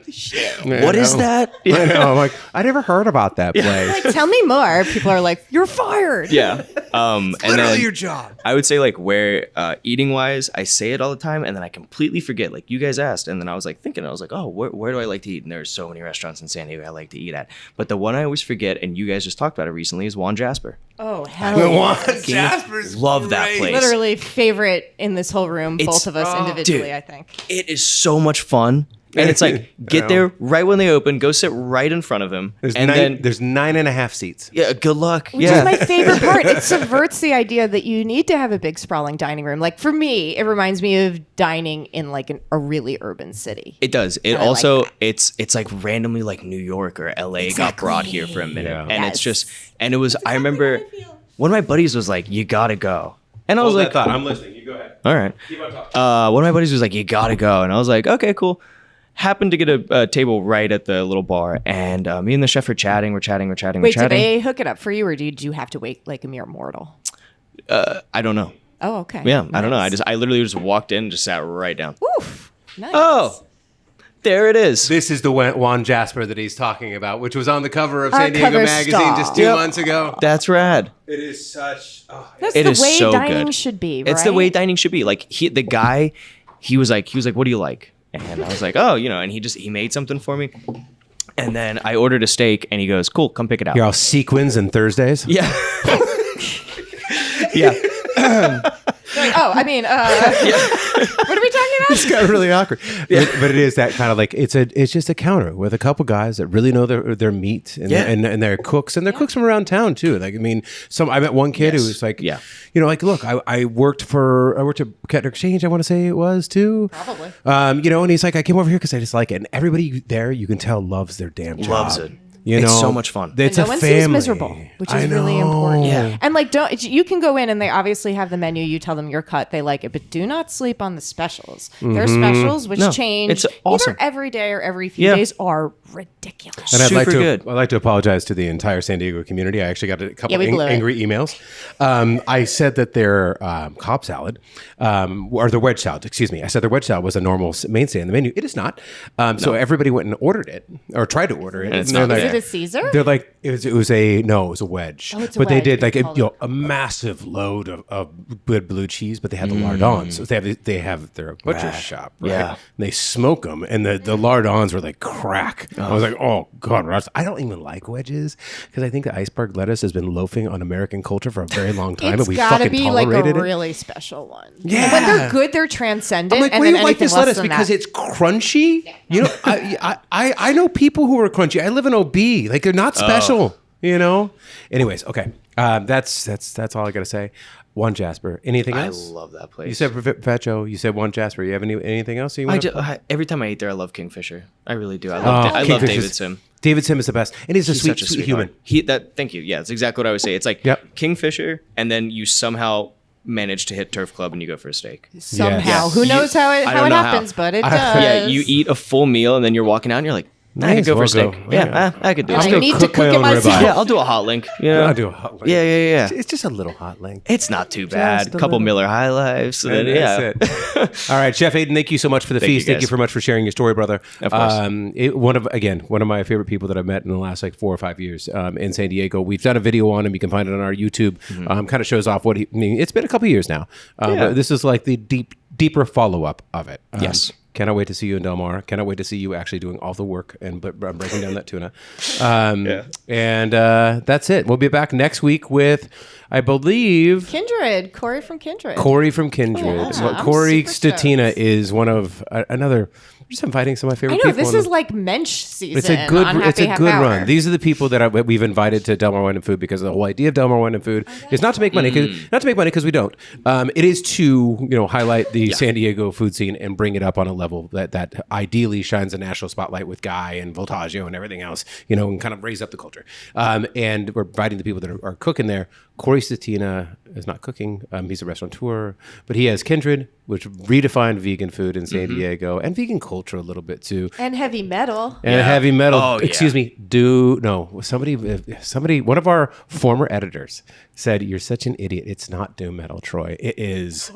What is that? I know. I'm like, I never heard about that place. Like, tell me more. People are like, you're fired. Yeah. And Literally then your job. I would say like where eating wise, I say it all the time, and then I completely forget. Like you guys asked, and then I was like thinking, I was like, oh, where do I like to eat? And there's so many restaurants in San Diego I like to eat at. But the one I always forget, and you guys just talked about it recently, is Juan Jasper. Oh, hell yeah. Jasper's Love that great. place. Literally favorite in this whole room, It's- both of us individually, dude. I think. It is so much fun. And it's like, get there right when they open, go sit right in front of him. There's and nine, then, there's 9.5 seats. yeah, good luck. Which is my favorite part. It subverts the idea that you need to have a big sprawling dining room. Like for me, it reminds me of dining in like a really urban city. It does. It I like also that. it's like randomly like New York or LA got brought here for a minute. Yeah. And it's Yes. just and it was I remember one of my buddies was like, you gotta go. And I was like, I'm listening. You go ahead. all right. Keep on talking. One of my buddies was like, you gotta go. And I was like, okay, cool. Happened to get a table right at the little bar, and me and the chef were chatting. We're chatting. Wait, did they hook it up for you, or did you have to wait like a mere mortal? I don't know. Oh, okay. Yeah, I don't know. Nice. I literally just walked in, and just sat right down. Oof. Nice. Oh, there it is. This is the Juan Jasper that he's talking about, which was on the cover of San Diego cover Magazine star. just 2 months ago. That's rad. It is such. Oh, That's It the is way so dining good. should be, right? It's the way dining should be. Like the guy, he was like, what do you like? And I was like, oh, and he made something for me. And then I ordered a steak, and he goes, cool, come pick it out. You're all sequins and Thursdays. Yeah. Yeah. Oh, I mean, what are we talking about? It's got really awkward. But it is that kind of like it's just a counter with a couple guys that really know their meat and Yeah. and they're cooks and they're cooks from around town too. Like I mean, I met one kid who Yes. was like, Yeah. like look, I worked at Kettner Exchange. I want to say it was too. Probably. And he's like, I came over here because I just like it, and everybody there you can tell loves their damn job. Loves it. You It's know, so much fun. It's no a one family. seems miserable, which is I really know. important. Yeah. And like, you can go in and they obviously have the menu. You tell them your cut, they like it, but do not sleep on the specials. Their specials, which No, change it's awesome. either every day or every few Yeah. days, are ridiculous. And I'd like Super to good. I'd like to apologize to the entire San Diego community. I actually got a couple Yeah, we blew it. angry emails. I said that their Cobb salad, or their wedge salad, excuse me. I said their wedge salad was a normal mainstay on the menu. It is not. So everybody went and ordered it, or tried to order it. And it's they're not like, Is it a Caesar? They're like it was a wedge. Oh, it's a but they wedge. did like Called it. a massive load of good blue cheese, but they had the lardons. So they have their butcher's shop, right? Yeah. And they smoke them, and the lardons were like crack. I was like, oh god, Ross, I don't even like wedges because I think the iceberg lettuce has been loafing on American culture for a very long time, It's and we gotta fucking be like a tolerated it. really special one. Yeah. When they're good, they're transcendent. I'm like, and why then do you like anything this less lettuce? than Because that. it's crunchy. You know, I know people who are crunchy. I live in OB. Like they're not special. You know. Anyways, okay. That's all I gotta say. One Jasper. Anything I else? love that place. You said Fetcho. You said one Jasper. You have anything else? You want Every time I eat there, I love Kingfisher. I really do. I love Kingfisher's- David Sim. David Sim is the best, and he's a He's sweet, such a sweet human. heart. Thank you. Yeah, that's exactly what I would say. It's like Yep. Kingfisher, and then you somehow manage to hit Turf Club and you go for a steak. Somehow. Yes. Who knows how it I don't know how. happens, but it does. Yeah, you eat a full meal and then you're walking out and you're like, I could go for a steak. Yeah, I could do I it. gonna need to cook my cook it own myself. ribeye. Yeah, I'll do a hot link. Yeah, I'll do a hot link. Yeah. It's just a little hot link. It's not too bad. Just a Couple little. Miller High Lives. And then, That's it. All right, Chef Aiden, thank you so much for the Thank you, feast. Thank you guys. so much for sharing your story, brother. Of course. One of my favorite people that I've met in the last like 4 or 5 years in San Diego. We've done a video on him. You can find it on our YouTube. Kind of shows off what it's been a couple years now. But this is like the deeper follow up of it. Yes. Cannot wait to see you in Del Mar. Cannot wait to see you actually doing all the work and breaking down that tuna. And that's it. We'll be back next week with, I believe, Kindred. Corey from Kindred. Corey from Kindred. Yeah, Well, I'm Corey super Statina stoked. is one of another. I'm just inviting some of my favorite I know, people. this is like mensch season. It's a good. on It's Happy a Half good Hour. run. These are the people that we've invited to Del Mar Wine and Food because the whole idea of Del Mar Wine and Food is not to make money. Not to make money because we don't. It is to highlight the San Diego food scene and bring it up on a level that ideally shines a national spotlight with Guy and Voltaggio and everything else. And kind of raise up the culture. And we're inviting the people that are cooking there. Corey Statina is not cooking. He's a restaurateur, but he has Kindred, which redefined vegan food in San Diego and vegan culture a little bit too. And heavy metal. And heavy metal. Oh, yeah. Excuse me. Somebody, one of our former editors said, "You're such an idiot. It's not doom metal, Troy. It is."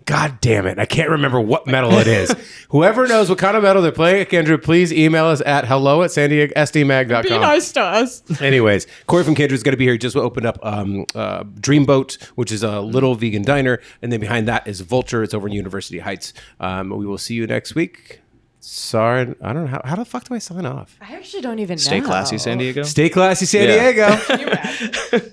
God damn it. I can't remember what metal it is. Whoever knows what kind of metal they're playing at Kindred, please email us at hello@sandiegoSDmag.com. Be nice to us. Anyways, Corey from Kindred is going to be here. He just opened up Dreamboat, which is a little vegan diner. And then behind that is Vulture. It's over in University Heights. We will see you next week. Sorry, I don't know. How the fuck do I sign off? I actually don't even know. Stay classy, San Diego. Stay classy, San Yeah. Diego. Can you imagine?